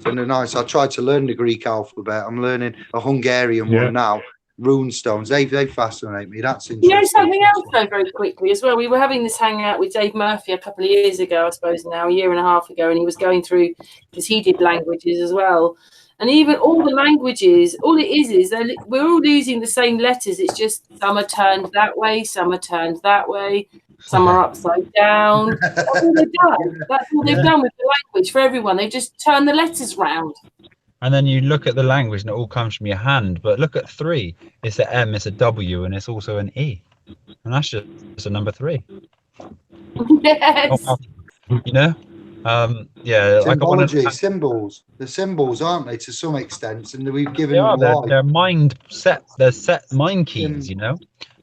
nice. I tried to learn the Greek alphabet. I'm learning a Hungarian one now. Rune stones, they fascinate me. That's interesting. You know, something else though, very quickly as well. We were having this hangout with Dave Murphy a couple of years ago, I suppose now, a year and a half ago, and he was going through, because he did languages as well. And even all the languages, all it is we're all using the same letters. It's just some are turned that way, some are turned that way, some are upside down. That's all they've done. That's all they've done with the language for everyone. They just turn the letters round. And then you look at the language and it all comes from your hand. But look at 3. It's an M, it's a W, and it's also an E. And that's just a number 3. Yes. You know? Yeah. Etymology, symbols. The symbols, aren't they, to some extent? And we've given them they're mind set. They're set mind keys, you know?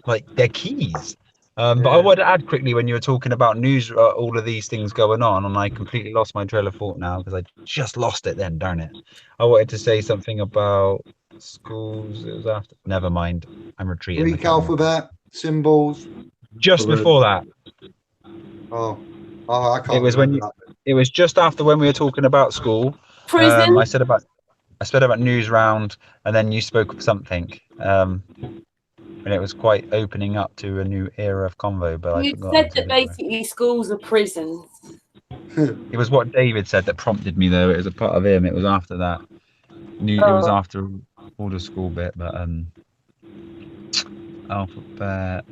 Like they're keys. But I would add quickly, when you were talking about news, all of these things going on, and I completely lost my trail of thought now because I just lost it then, darn it. I wanted to say something about schools. It was after. Never mind. I'm retreating. Greek alphabet, symbols. Just before that. Oh, I can't remember that. It was just after when we were talking about school. Prison. I said about news round, and then you spoke of something. And it was quite opening up to a new era of convo, but I forgot. You said that basically schools are prisons. It was what David said that prompted me, though. It was a part of him. It was after that. It was after all the school bit, but alphabet.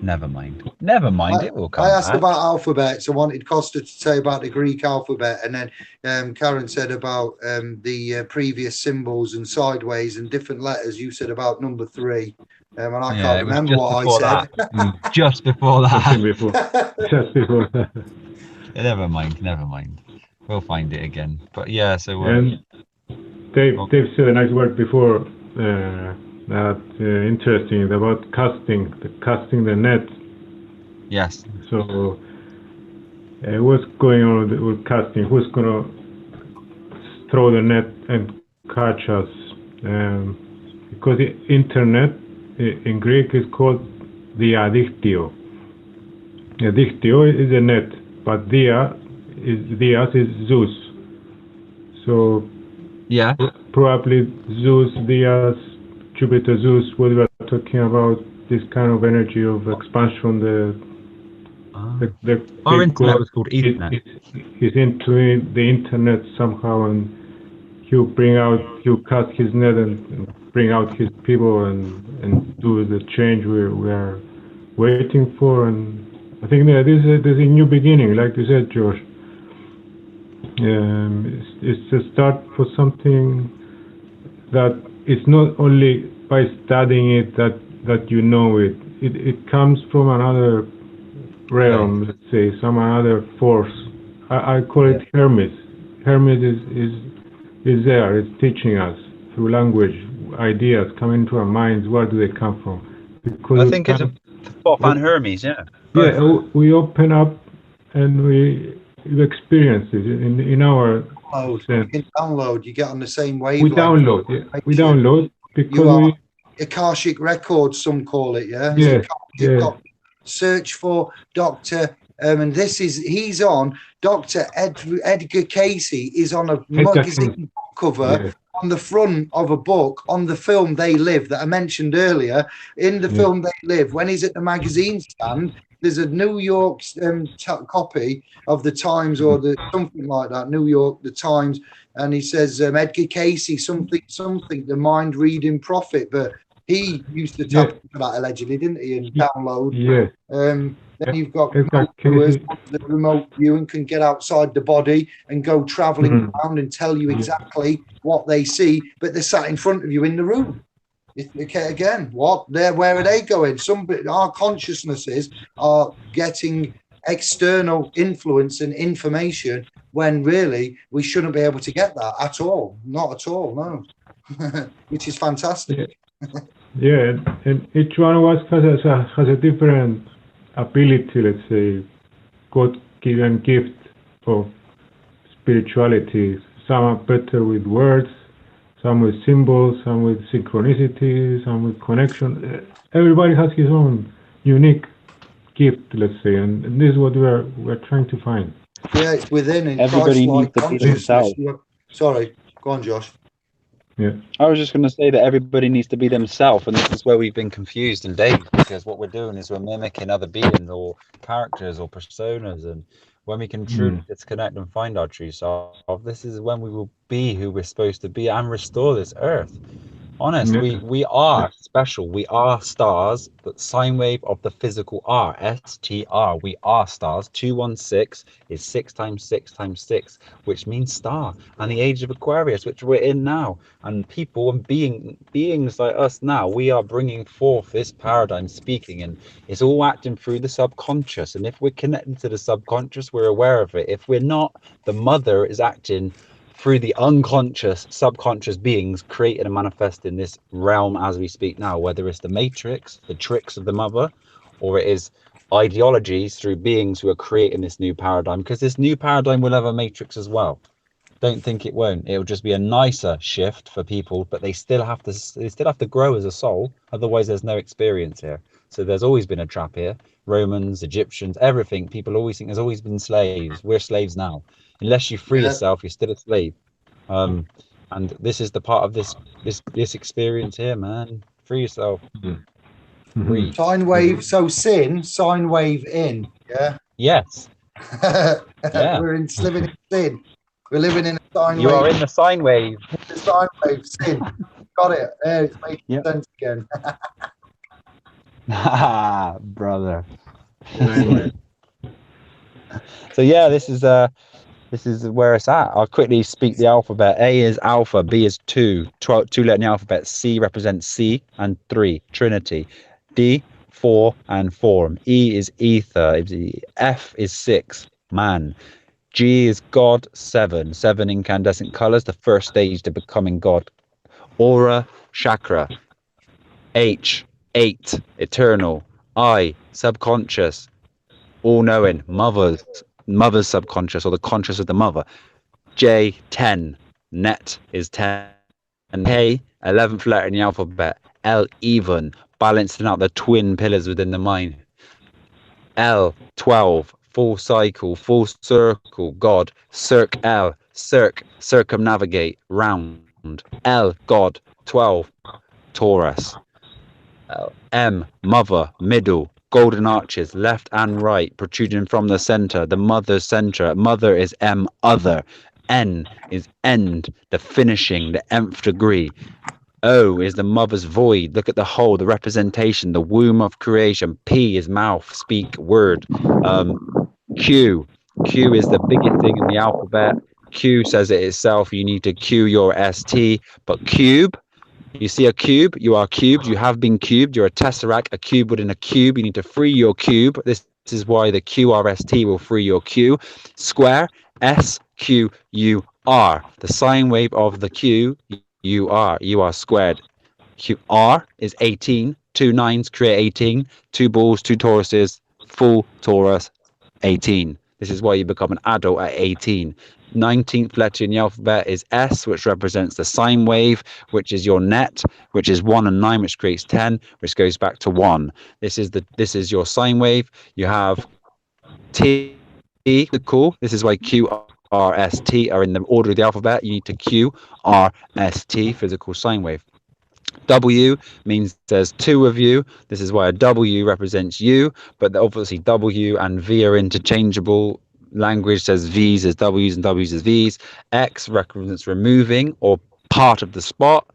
Never mind. It will come. I asked about alphabets. I wanted Costa to say about the Greek alphabet, and then Karen said about the previous symbols and sideways and different letters. You said about number 3. And I can't remember what I said. Just before that. Just before that. Never mind. We'll find it again. But yeah, so. Dave said a nice word before that interesting about casting the net. Yes. So what's going on with casting? Who's gonna throw the net and catch us? Because the internet in Greek is called diadiktio. Diktio is a net, but dias is Zeus. So yeah, probably Zeus, Dias, Jupiter, Zeus. What we are talking about, this kind of energy of expansion. Our internet was called Ethernet. He's into the internet somehow, and he'll cast his net and bring out his people and do the change we are waiting for. And I think that there's a new beginning, like you said, George. It's a start for something that it's not only by studying it that you know it. It comes from another realm, let's say, some other force. I call it Hermes. Hermes is there. It's teaching us through language, ideas come into our minds. Where do they come from? Because I think it's a Bob and Hermes, yeah. Yeah, we open up and we experience it in our sense. You can download. You get on the same wave. We download. Yeah. We download because Akashic records, some call it. Yeah. Yeah. Search for Dr. And he's on. Dr. Edgar Casey is on a magazine cover on the front of a book on the film They Live that I mentioned earlier. In the film They Live, when he's at the magazine stand, there's a New York copy of the Times or something like that, New York, the Times, and he says Edgar Casey, something, the mind reading prophet, but he used to tap into that allegedly, didn't he, and download. Yeah. Then you've got viewers, the remote viewing can get outside the body and go traveling around and tell you exactly what they see, but they're sat in front of you in the room. Okay, again, where are they going? Our consciousnesses are getting external influence and information when really we shouldn't be able to get that at all. Not at all, no. Which is fantastic. Yeah, and each one of us has a different ability, let's say, God-given gift of spirituality. Some are better with words, some with symbols, some with synchronicity, some with connection. Everybody has his own unique gift, let's say, and this is what we're trying to find. Yeah, it's within in Everybody needs Christ-like to be consciousness. themselves. Sorry, go on, Josh. Yeah. I was just going to say that everybody needs to be themselves, and this is where we've been confused and dazed, because what we're doing is we're mimicking other beings or characters or personas, and when we can truly disconnect and find our true self, this is when we will be who we're supposed to be and restore this earth. Honest, we are special. We are stars, but sine wave of the physical R, STR. We are stars. 216 is 6 times 6 times 6, which means star. And the age of Aquarius, which we're in now. And people and beings like us now, we are bringing forth this paradigm, speaking, and it's all acting through the subconscious. And if we're connected to the subconscious, we're aware of it. If we're not, the mother is acting through the unconscious, subconscious beings created and manifest in this realm as we speak now, whether it's the matrix, the tricks of the mother, or it is ideologies through beings who are creating this new paradigm, because this new paradigm will have a matrix as well. Don't think it won't. It'll just be a nicer shift for people, but they still have to grow as a soul, otherwise there's no experience here. So there's always been a trap here. Romans, Egyptians, everything. People always think there's always been slaves. We're slaves now. Unless you free yourself, you're still a slave. And this is the part of this experience here, man. Free yourself. Free. Sine wave, so sin, sine wave in, yeah? Yes. Yeah. Yeah. We're living in sin. We're living in a sine wave. You are in the sine wave. The sine wave, sin. Got it. Yeah, it's making sense again. Brother. So yeah, this is where it's at. I'll quickly speak the alphabet. A is alpha, B is 2 letter in the alphabet. C represents C and 3, Trinity. D, 4 and form. E is ether. F is 6, man. G is God, 7 incandescent colors, the first stage to becoming God. Aura, chakra. H, 8, eternal. I, subconscious, all-knowing, mother's subconscious, or the conscious of the mother. J, 10, net is 10. And K, 11th letter in the alphabet. L, even, balancing out the twin pillars within the mind. L, 12, full cycle, full circle, God. Circ L, circumnavigate, round. L, God, 12, Taurus. M, mother, middle, golden arches, left and right, protruding from the center, the mother's center. Mother is M, other. N is end, the finishing, the nth degree. O is the mother's void. Look at the whole, the representation, the womb of creation. P is mouth, speak, word. Q is the biggest thing in the alphabet. Q says it itself. You need to Q your ST. But cube, you see a cube, you are cubed, you have been cubed, you're a tesseract, a cube within a cube. You need to free your cube. This is why the QRST will free your Q. Square, SQUR, the sine wave of the Q, you are squared. QR is 18, 2 9s create 18, 2 bulls, 2 Tauruses, full Taurus, 18. This is why you become an adult at 18. 19th letter in the alphabet is S, which represents the sine wave, which is your net, which is 1 and 9, which creates 10, which goes back to 1. This is your sine wave. You have T, cool. This is why Q, R, S, T are in the order of the alphabet. You need to Q, R, S, T, physical sine wave. W means there's 2 of you. This is why a W represents you, but obviously W and V are interchangeable. Language says V's as W's and W's as V's. X represents removing or part of the spot.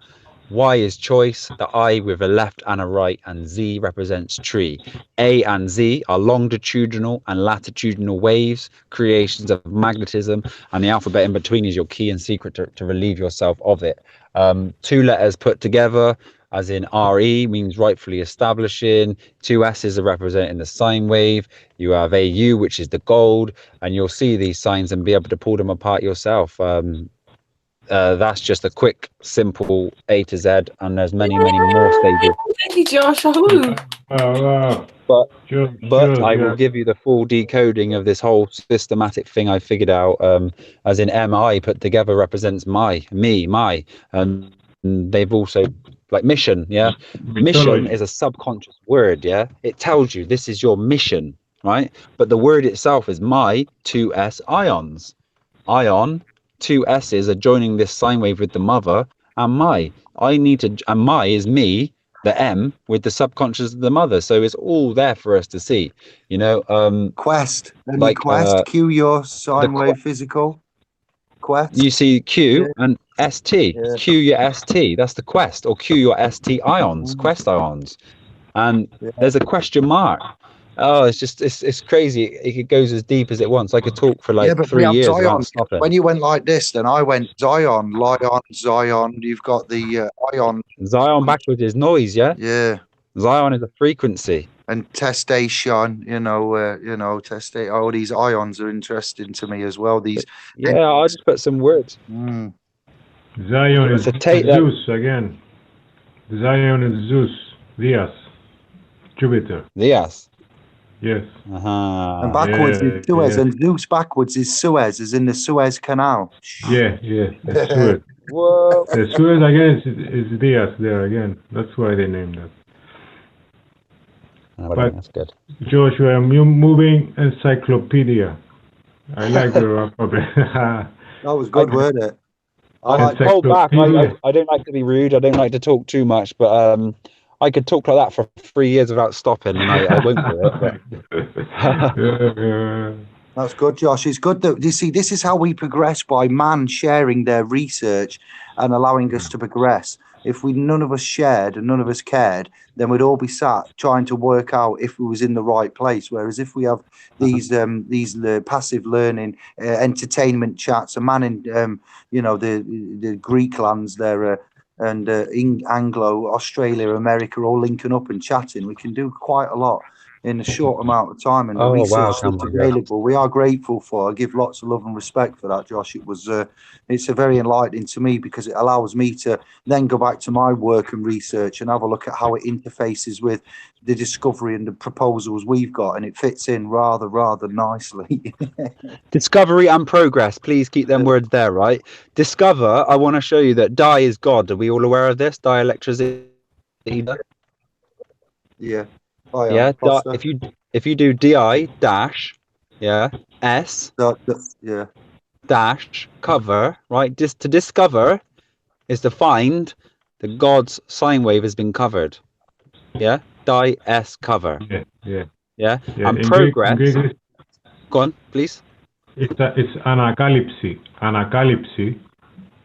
Y is choice, the I with a left and a right, and Z represents tree. A and Z are longitudinal and latitudinal waves, creations of magnetism, and the alphabet in between is your key and secret to relieve yourself of it. 2 letters put together, as in RE, means rightfully establishing. 2 S's are representing the sine wave. You have AU, which is the gold, and you'll see these signs and be able to pull them apart yourself. That's just a quick, simple A to Z, and there's many more stages. Thank you, Josh. But I will give you the full decoding of this whole systematic thing I figured out. As in MI put together represents me, they've also like mission, yeah. Mission is a subconscious word, yeah. It tells you this is your mission, right? But the word itself is my 2s ions. Ion, 2 s's are joining this sine wave with the mother, and my. I need to, and my is me, the M with the subconscious of the mother. So it's all there for us to see, you know. Quest, like quest, Q your sine wave physical. Quest. You see Q and ST. Yeah. Q your ST. That's the quest, or Q your ST ions, quest ions. And there's a question mark. Oh, it's just it's crazy. It goes as deep as it wants. I could talk for like 3 years without stopping. When you went like this, then I went Zion, Lion, Zion. You've got the ion. Zion backwards is noise, yeah. Yeah. Zion is a frequency. And testation, testate. All these ions are interesting to me as well. These. Yeah, I'll just put some words. Zion is Zeus again. Zion is Zeus. Dias. Jupiter. Dias. Yes. And backwards is Suez, and Zeus backwards is Suez, as in the Suez Canal. Yeah, Suez. Whoa. The Suez again is Dias there again. That's why they named that. But that's good. Joshua, I'm moving encyclopedia. I like the alphabet. That was good, weren't it? Hold back. I don't like to be rude. I don't like to talk too much, but I could talk like that for 3 years without stopping, and I won't do it. That's good, Josh. It's good that you see. This is how we progress, by man sharing their research and allowing us to progress. If none of us shared and none of us cared, then we'd all be sat trying to work out if we was in the right place. Whereas if we have these passive learning, entertainment chats, a man in the Greek lands there. And Anglo, Australia, America, all linking up and chatting. We can do quite a lot in a short amount of time, and the research that's available. We are grateful for. I give lots of love and respect for that, Josh. It's a very enlightening to me, because it allows me to then go back to my work and research and have a look at how it interfaces with the discovery and the proposals we've got, and it fits in rather nicely. Discovery and progress. Please keep them words there, right? Discover. I want to show you that Di is God. Are we all aware of this? Dielectricity. Yeah. Yeah. If you do Di dash, S. Dash cover, right? To discover is to find the God's sine wave has been covered. Yeah. Di S cover. Yeah. And progress. Greek, go on, please. It's anakalypsi. Anakalypsi.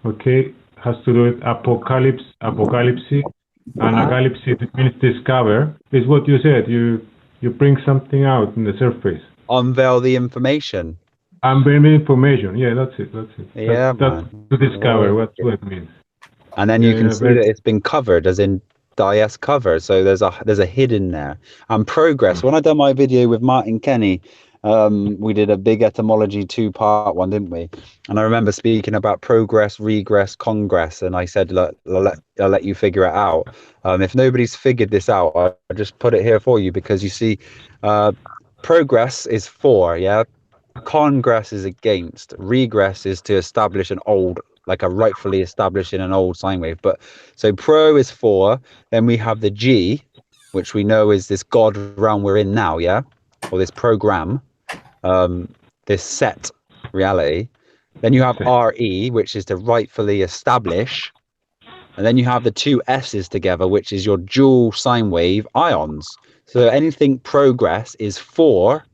Okay. Has to do with apocalypse. Anakalypsi means discover. Is what you said. You bring something out in the surface. Unveil the information. Unveil the information. Yeah, that's it. Yeah, that's to discover what it means. And then you can see that it's been covered, as in Dias cover. So there's a hidden there. And progress. When I done my video with Martin Kenny, we did a big etymology 2-part one, didn't we? And I remember speaking about progress, regress, congress, and I said, look, I'll let you figure it out. If nobody's figured this out, I'll just put it here for you, because you see, progress is for, yeah. Congress is against. Regress is to establish an old, like a rightfully establishing an old sine wave. But so pro is for. Then we have the G, which we know is this God realm we're in now, yeah, or this program, this set reality. Then you have RE, which is to rightfully establish. And then you have the 2 S's together, which is your dual sine wave ions. So anything progress is for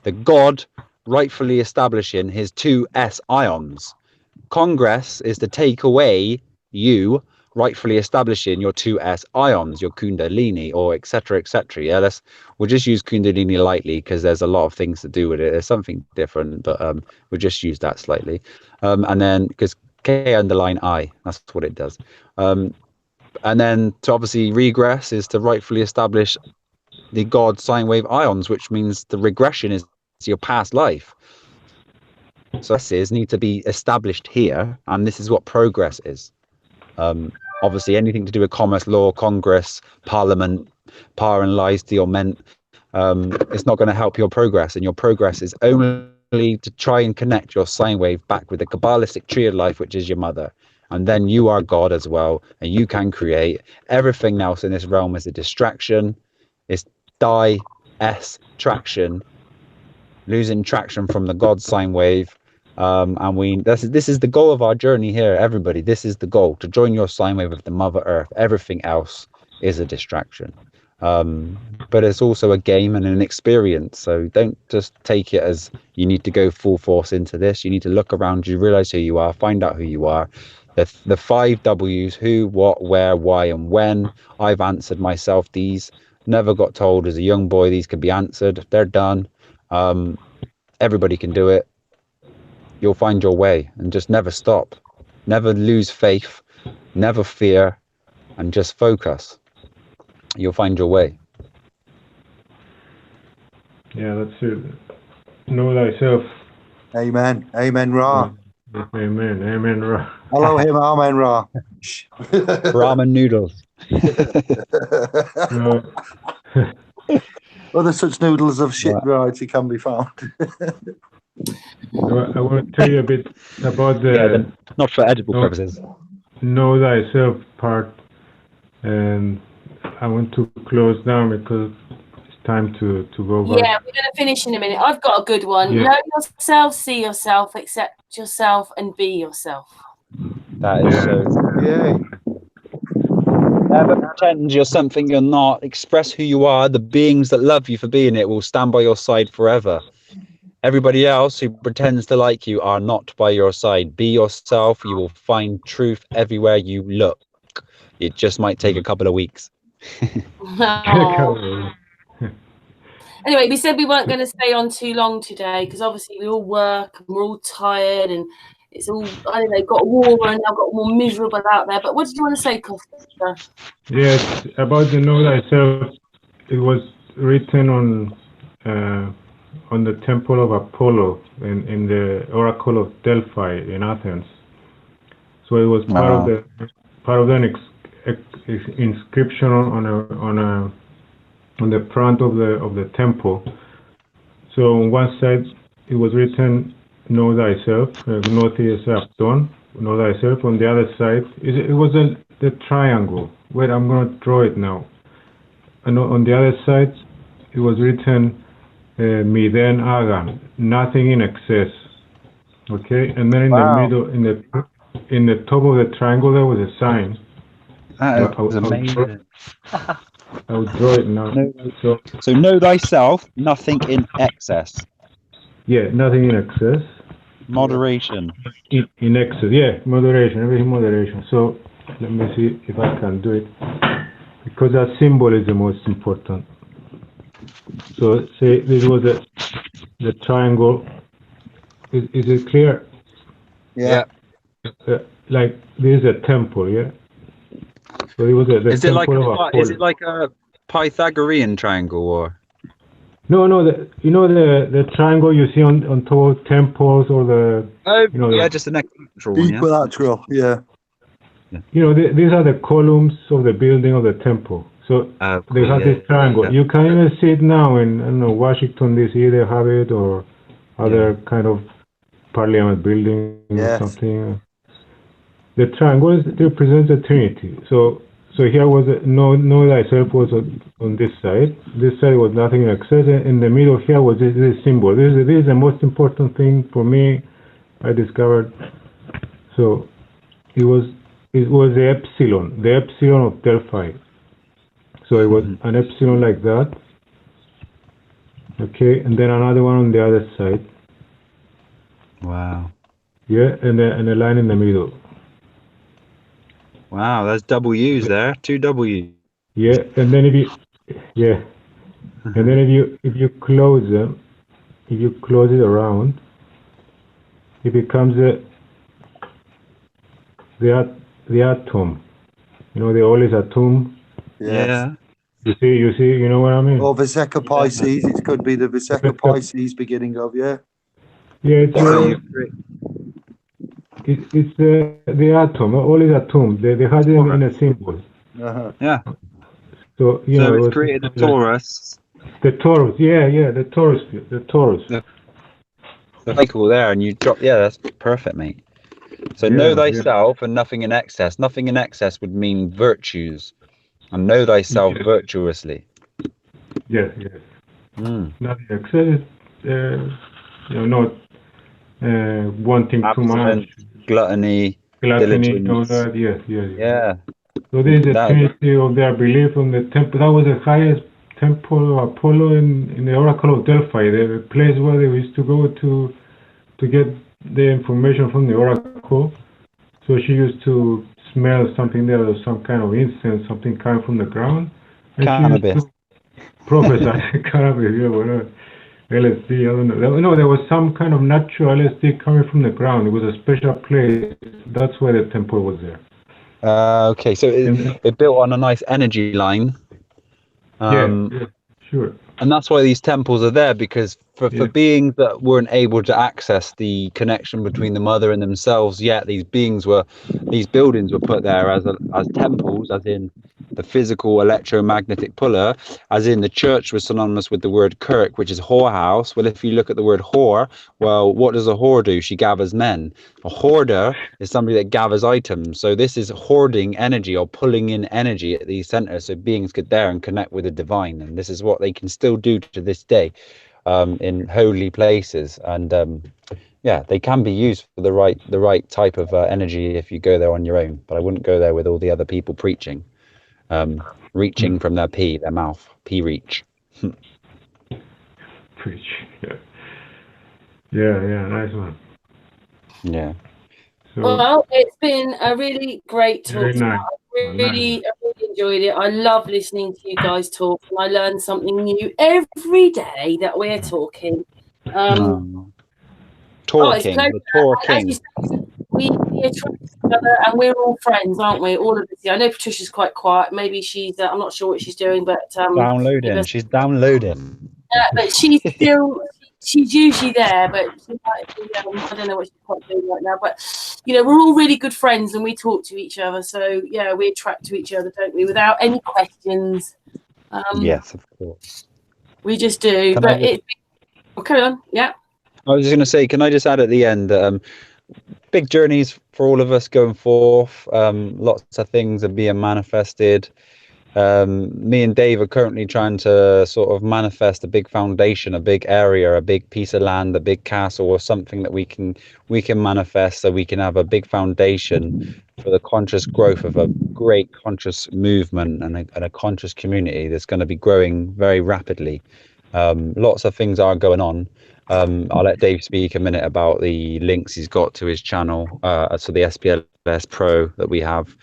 the God rightfully establishing his 2s ions. Congress is to take away you rightfully establishing your 2s ions, your kundalini, or etc. Yeah, we'll just use kundalini lightly, because there's a lot of things to do with it. There's something different, but we'll just use that slightly. And then because K underline I, that's what it does. And then to obviously regress is to rightfully establish the God sine wave ions, which means the regression is your past life. So S's need to be established here, and this is what progress is. Obviously, anything to do with commerce law, Congress, Parliament, power and lies to your men, it's not going to help your progress, and your progress is only to try and connect your sine wave back with the Kabbalistic tree of life, which is your mother. and then you are God as well, and you can create. Everything else in this realm is a distraction. It's traction, losing traction from the God sine wave. And this is the goal of our journey here, everybody. This is the goal, to join your sine wave with the Mother Earth. Everything else is a distraction. But it's also a game and an experience. So don't just take it as you need to go full force into this. You need to look around you, realize who you are, find out who you are. The 5 W's: who, what, where, why, and when. I've answered myself these. Never got told as a young boy these could be answered. They're done. Everybody can do it. You'll find your way, and just never stop. Never lose faith, never fear, and just focus. You'll find your way. Yeah, that's it. Know thyself. Amen. Amen, Ra. Amen. Amen, Ra. Hello, him. Amen, Ra. Ramen noodles. Other such noodles of shit variety can be found. I want to tell you a bit about the not for edible purposes. Know thyself part, and I want to close down because it's time to go back. Yeah, we're going to finish in a minute. I've got a good one. Yeah. Know yourself, see yourself, accept yourself, and be yourself. That is so. Yeah. Never pretend you're something you're not. Express who you are. The beings that love you for being it will stand by your side forever. Everybody else who pretends to like you are not by your side. Be yourself. You will find truth everywhere you look. It just might take a couple of weeks. Anyway, we said we weren't going to stay on too long today because obviously we all work and we're all tired and it's all, I don't know, got warmer and now got more miserable out there. But what did you want to say, Costa? Yes, about the know thyself. It was written on the temple of Apollo in the Oracle of Delphi in Athens. So it was part of an inscription on the front of the temple. So on one side it was written, "Know thyself," "Gnothi esapton," know thyself. On the other side, it was the triangle. Wait, I'm going to draw it now. And on the other side, it was written, "Miden agan," nothing in excess. Okay, and then in the middle, in the top of the triangle, there was a sign. That is amazing. I'll draw it now. So know thyself, nothing in excess. Yeah, nothing in excess. Moderation. In excess, yeah, moderation, everything moderation. So let me see if I can do it, because that symbol is the most important. So say this was the triangle. Is it clear? Yeah. Like this is a temple, yeah. So it was Is it like a Pythagorean triangle or? No. The triangle you see on top of temples or just an equilateral one. Equilateral, yeah. These are the columns of the building of the temple. So they have this triangle. Yeah. You can even see it now in, I don't know, Washington D.C. They have it, or other kind of parliament building or something. The triangle represents the Trinity. So here was know thyself was on this side. This side was nothing in excess. In the middle here was this symbol. This is the most important thing for me. I discovered. So it was the epsilon of Delphi. So it was an epsilon like that. Okay, and then another one on the other side. Wow. Yeah, and a line in the middle. Wow, there's double U's there, 2 W's. Yeah, and then if you close them, if you close it around, it becomes the atom. The oldest atom. Yeah. You see, you know what I mean? Or Vesica Pisces, it could be the Vesica Pisces beginning of, yeah. Yeah, it's the atom, all is atom. They had it in a symbol. Yeah. So it's created a torus. The torus, the torus. The cycle there, and you drop. Yeah, that's perfect, mate. So know thyself and nothing in excess. Nothing in excess would mean virtues, and know thyself virtuously. Yes. Nothing excess. Not wanting too much. Gluttony, all diligence. that. Yes. Yeah. So there is a trinity of their belief on the temple. That was the highest temple of Apollo in the Oracle of Delphi, the place where they used to go to get the information from the oracle. So she used to smell something there, or some kind of incense, something coming from the ground, and Cannabis. she used to prophesy cannabis, whatever. LSD, I don't know. No, there was some kind of natural LSD coming from the ground. It was a special place. That's why the temple was there. Okay, so it built on a nice energy line. Yeah, sure. And that's why these temples are there, because for beings that weren't able to access the connection between the mother and themselves yet, these buildings were put there as temples, as in the physical electromagnetic puller, as in the church was synonymous with the word kirk, which is whorehouse. Well, if you look at the word whore, well, what does a whore do? She gathers men. A hoarder is somebody that gathers items. So this is hoarding energy, or pulling in energy at these centers, so beings could there and connect with the divine. And this is what they can still do to this day in holy places. And they can be used for the right type of energy if you go there on your own. But I wouldn't go there with all the other people preaching, reaching from their mouth, pee reach. Preach. Yeah, nice one. Yeah. So, well, it's been a really great talk. Very nice. I really enjoyed it. I love listening to you guys talk, and I learn something new every day that we're talking. Talking. As you said, we attract each other, and we're all friends, aren't we? All of us. I know Patricia's quite quiet. Maybe she's. I'm not sure what she's doing, but downloading. She's downloading. But she's still. She's usually there, but she might be, I don't know what she's quite doing right now. But we're all really good friends, and we talk to each other. So we attract to each other, don't we? Without any questions. Yes, of course. We just do. Carry on. Yeah. I was just going to say, can I just add at the end that big journeys for all of us going forth. Lots of things are being manifested. Me and Dave are currently trying to sort of manifest a big foundation, a big area, a big piece of land, a big castle, or something that we can manifest, so we can have a big foundation for the conscious growth of a great conscious movement and a conscious community that's going to be growing very rapidly. Lots of things are going on. I'll let Dave speak a minute about the links he's got to his channel, so the SPLS Pro that we have.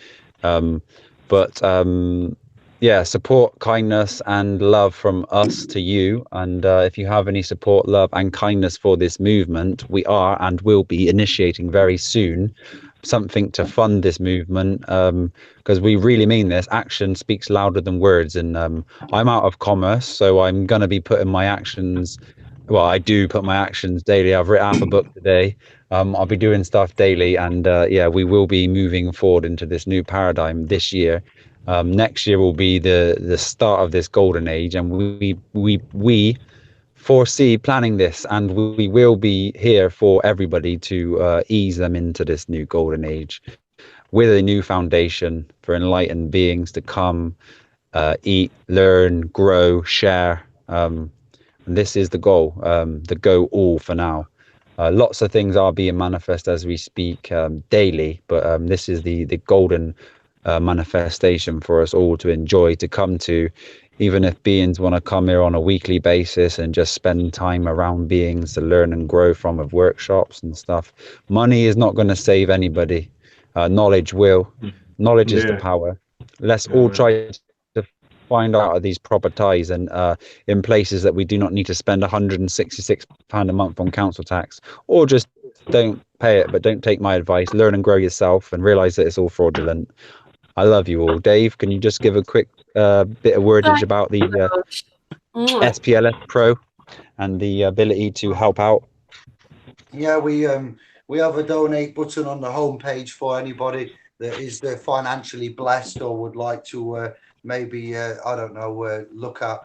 Support, kindness, and love from us to you. And if you have any support, love, and kindness for this movement, we are and will be initiating very soon something to fund this movement, because we really mean this. Action speaks louder than words. And I'm out of commerce, so I'm going to be putting my actions. Well, I do put my actions daily. I've written half a book today. I'll be doing stuff daily, and we will be moving forward into this new paradigm this year. Next year will be the start of this golden age, and we foresee planning this, and we will be here for everybody to ease them into this new golden age with a new foundation for enlightened beings to come, eat, learn, grow, share. And this is the goal, the go all for now. Lots of things are being manifest as we speak daily, but this is the golden manifestation for us all to enjoy, to come to. Even if beings want to come here on a weekly basis and just spend time around beings to learn and grow from, of workshops and stuff. Money is not going to save anybody. Knowledge will. Knowledge is the power. Let's all try to find out these proper ties, and in places that we do not need to spend £166 a month on council tax, or just don't pay it. But don't take my advice. Learn and grow yourself, and realize that it's all fraudulent. I love you all. Dave, can you just give a quick bit of wordage about the SPLS Pro and the ability to help out? Yeah, we have a donate button on the homepage for anybody that is financially blessed or would like to maybe look at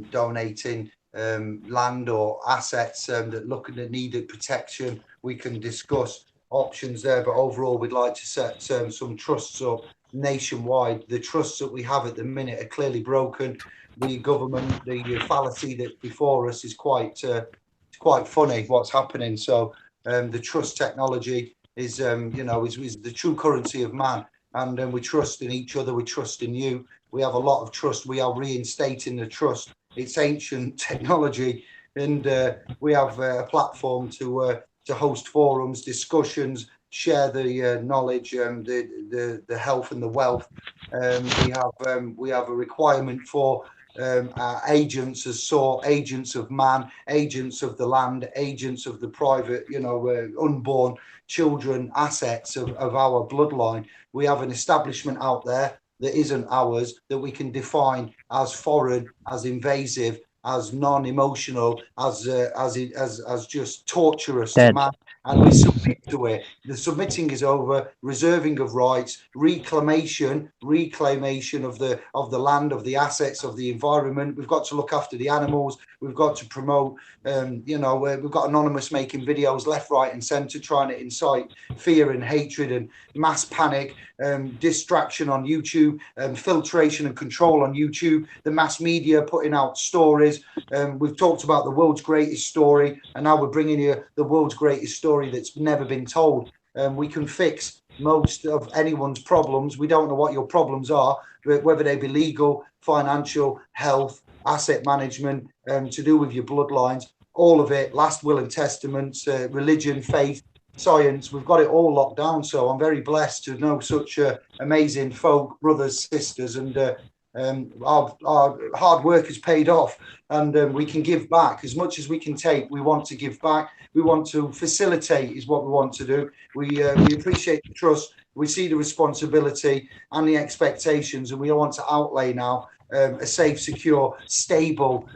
donating land or assets that needed protection. We can discuss options there, but overall we'd like to set some trusts up nationwide. The trusts that we have at the minute are clearly broken. The government, the fallacy that's before us is quite funny what's happening. So the trust technology is is the true currency of man, and we trust in each other, we trust in you. We have a lot of trust. We are reinstating the trust. It's ancient technology, and we have a platform to host forums, discussions, share the knowledge, the health and the wealth. We have a requirement for our agents as agents of man, agents of the land, agents of the private, unborn children, assets of our bloodline. We have an establishment out there that isn't ours, that we can define as foreign, as invasive, as non-emotional, as just torturous to man, and we submit to it. The submitting is over. Reserving of rights, reclamation of the land, of the assets, of the environment. We've got to look after the animals. We've got to promote. We've got Anonymous making videos left, right, and centre, trying to incite fear and hatred and mass panic, distraction on YouTube, filtration and control on YouTube. The mass media putting out stories. We've talked about the world's greatest story, and now we're bringing you the world's greatest story that's never been told. We can fix most of anyone's problems. We don't know what your problems are, whether they be legal, financial, health, asset management, to do with your bloodlines, all of it, last will and testaments, religion, faith, science. We've got it all locked down. So I'm very blessed to know such amazing folk, brothers, sisters, and our hard work has paid off, and we can give back as much as we can take. We want to give back. We want to facilitate is what we want to do. We appreciate the trust. We see the responsibility and the expectations, and we want to outlay now a safe, secure, stable,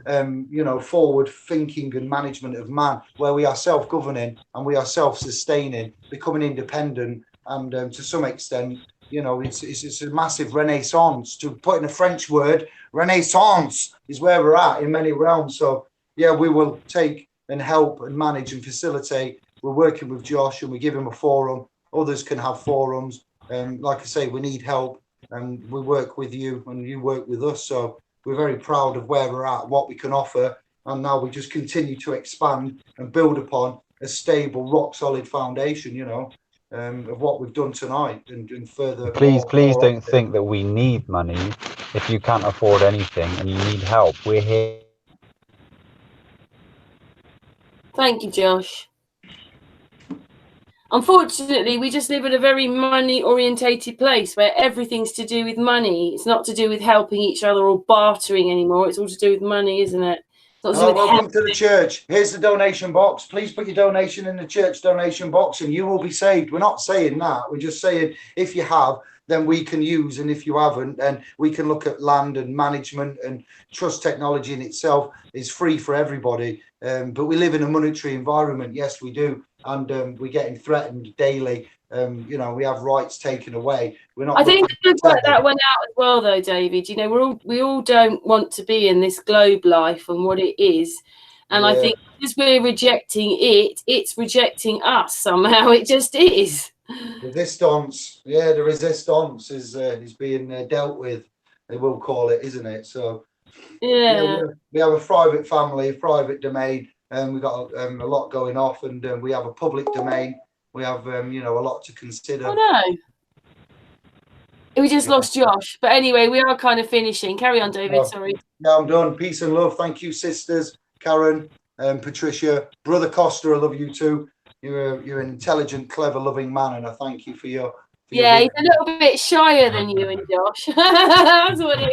forward thinking and management of man, where we are self-governing and we are self-sustaining, becoming independent, and to some extent, it's a massive renaissance. To put in a French word, renaissance is where we're at in many realms. So yeah, we will take and help and manage and facilitate. We're working with Josh, and we give him a forum. Others can have forums. Like I say, we need help, and we work with you and you work with us. So we're very proud of where we're at, what we can offer. And now we just continue to expand and build upon a stable, rock solid foundation, of what we've done tonight, and further. Please don't think that we need money if you can't afford anything and you need help. We're here. Thank you, Josh. Unfortunately, we just live in a very money-orientated place where everything's to do with money. It's not to do with helping each other or bartering anymore. It's all to do with money, isn't it? Welcome to the church. Here's the donation box. Please put your donation in the church donation box and you will be saved. We're not saying that. We're just saying if you have, then we can use, and if you haven't, then we can look at land and management, and trust technology in itself is free for everybody. But we live in a monetary environment. Yes, we do. And we're getting threatened daily. We have rights taken away. We're not. I think to work that one out as well, though, David. We all don't want to be in this globe life and what it is, and I think because we're rejecting it, it's rejecting us somehow. It just is. Resistance, the resistance is being dealt with. They will call it, isn't it? So we have a private family, a private domain. We've got a lot going off, and we have a public domain. We have, a lot to consider. Oh, no. We just lost Josh. But anyway, we are kind of finishing. Carry on, David. Sorry. No, I'm done. Peace and love. Thank you, sisters. Karen, Patricia. Brother Costa, I love you too. You're an intelligent, clever, loving man, and I thank you for your... he's a little bit shyer than you and Josh. That's what it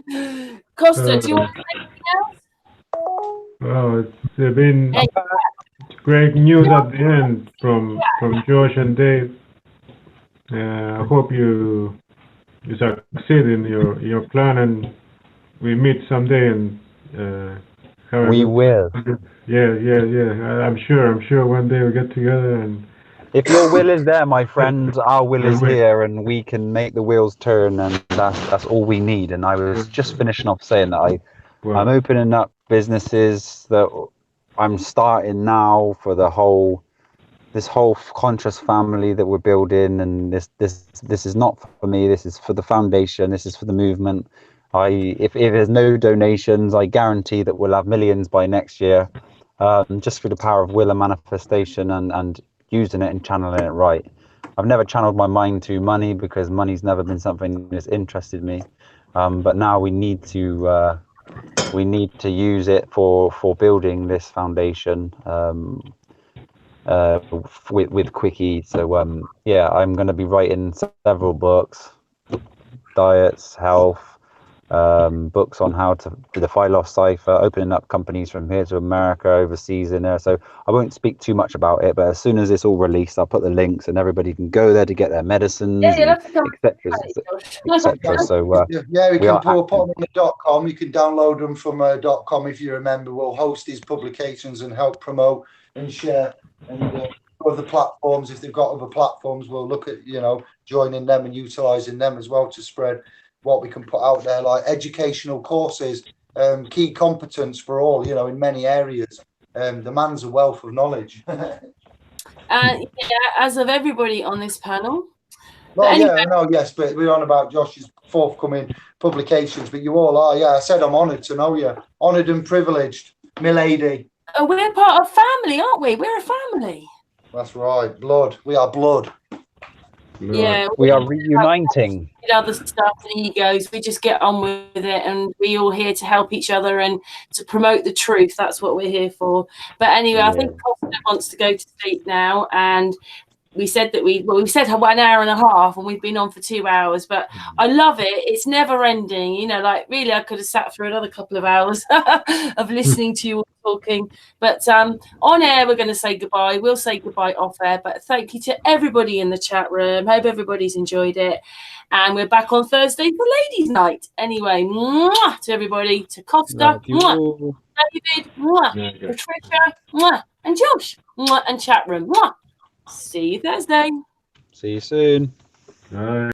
is. Costa, do you want to say anything else? Well, it's been great news at the end from Josh and Dave. I hope you succeed in your plan, and we meet someday and we will. Yeah. I'm sure one day we'll get together, and if your will is there, my friend, our will is here, and we can make the wheels turn, and that's all we need. And I was just finishing off saying that I'm opening up businesses that I'm starting now for the whole this whole conscious family that we're building, and this is not for me. This is for the foundation. This is for the movement. If there's no donations, I guarantee that we'll have millions by next year, just through the power of will and manifestation, and using it and channeling it right. I've never channeled my mind to money because money's never been something that's interested me, but now we need to use it for building this foundation, with Quickie. So yeah, I'm going to be writing several books, diets, health, books on how to do the Phylos cipher, opening up companies from here to America, overseas in there. So I won't speak too much about it, but as soon as it's all released, I'll put the links and everybody can go there to get their medicines, etc. So yeah, we can put them on the .com. You can download them from .com if you remember. We'll host these publications and help promote and share. And other platforms, if they've got other platforms, we'll look at joining them and utilising them as well to spread what we can put out there, like educational courses, key competence for all, in many areas. The man's a wealth of knowledge. Yeah, as of everybody on this panel. Well, anyway, yes, but we're on about Josh's forthcoming publications, but you all are. Yeah, I said I'm honoured to know you. Honoured and privileged, milady. We're part of family, aren't we? We're a family. That's right. Blood. We are blood. Yeah, we are reuniting. Other stuff and egos, we just get on with it, and we all here to help each other and to promote the truth. That's what we're here for. But anyway, I think Costa wants to go to sleep now, and we said that we said 1 hour and a half, and we've been on for 2 hours. But I love it; it's never ending. Like really, I could have sat through another couple of hours of listening to you all talking. But on air, we're going to say goodbye. We'll say goodbye off air. But thank you to everybody in the chat room. Hope everybody's enjoyed it. And we're back on Thursday for Ladies' Night. Anyway, mwah, to everybody, to Costa, mwah, David, mwah, Patricia, mwah, and Josh, mwah, and chat room. Mwah. See you Thursday. See you soon. Bye.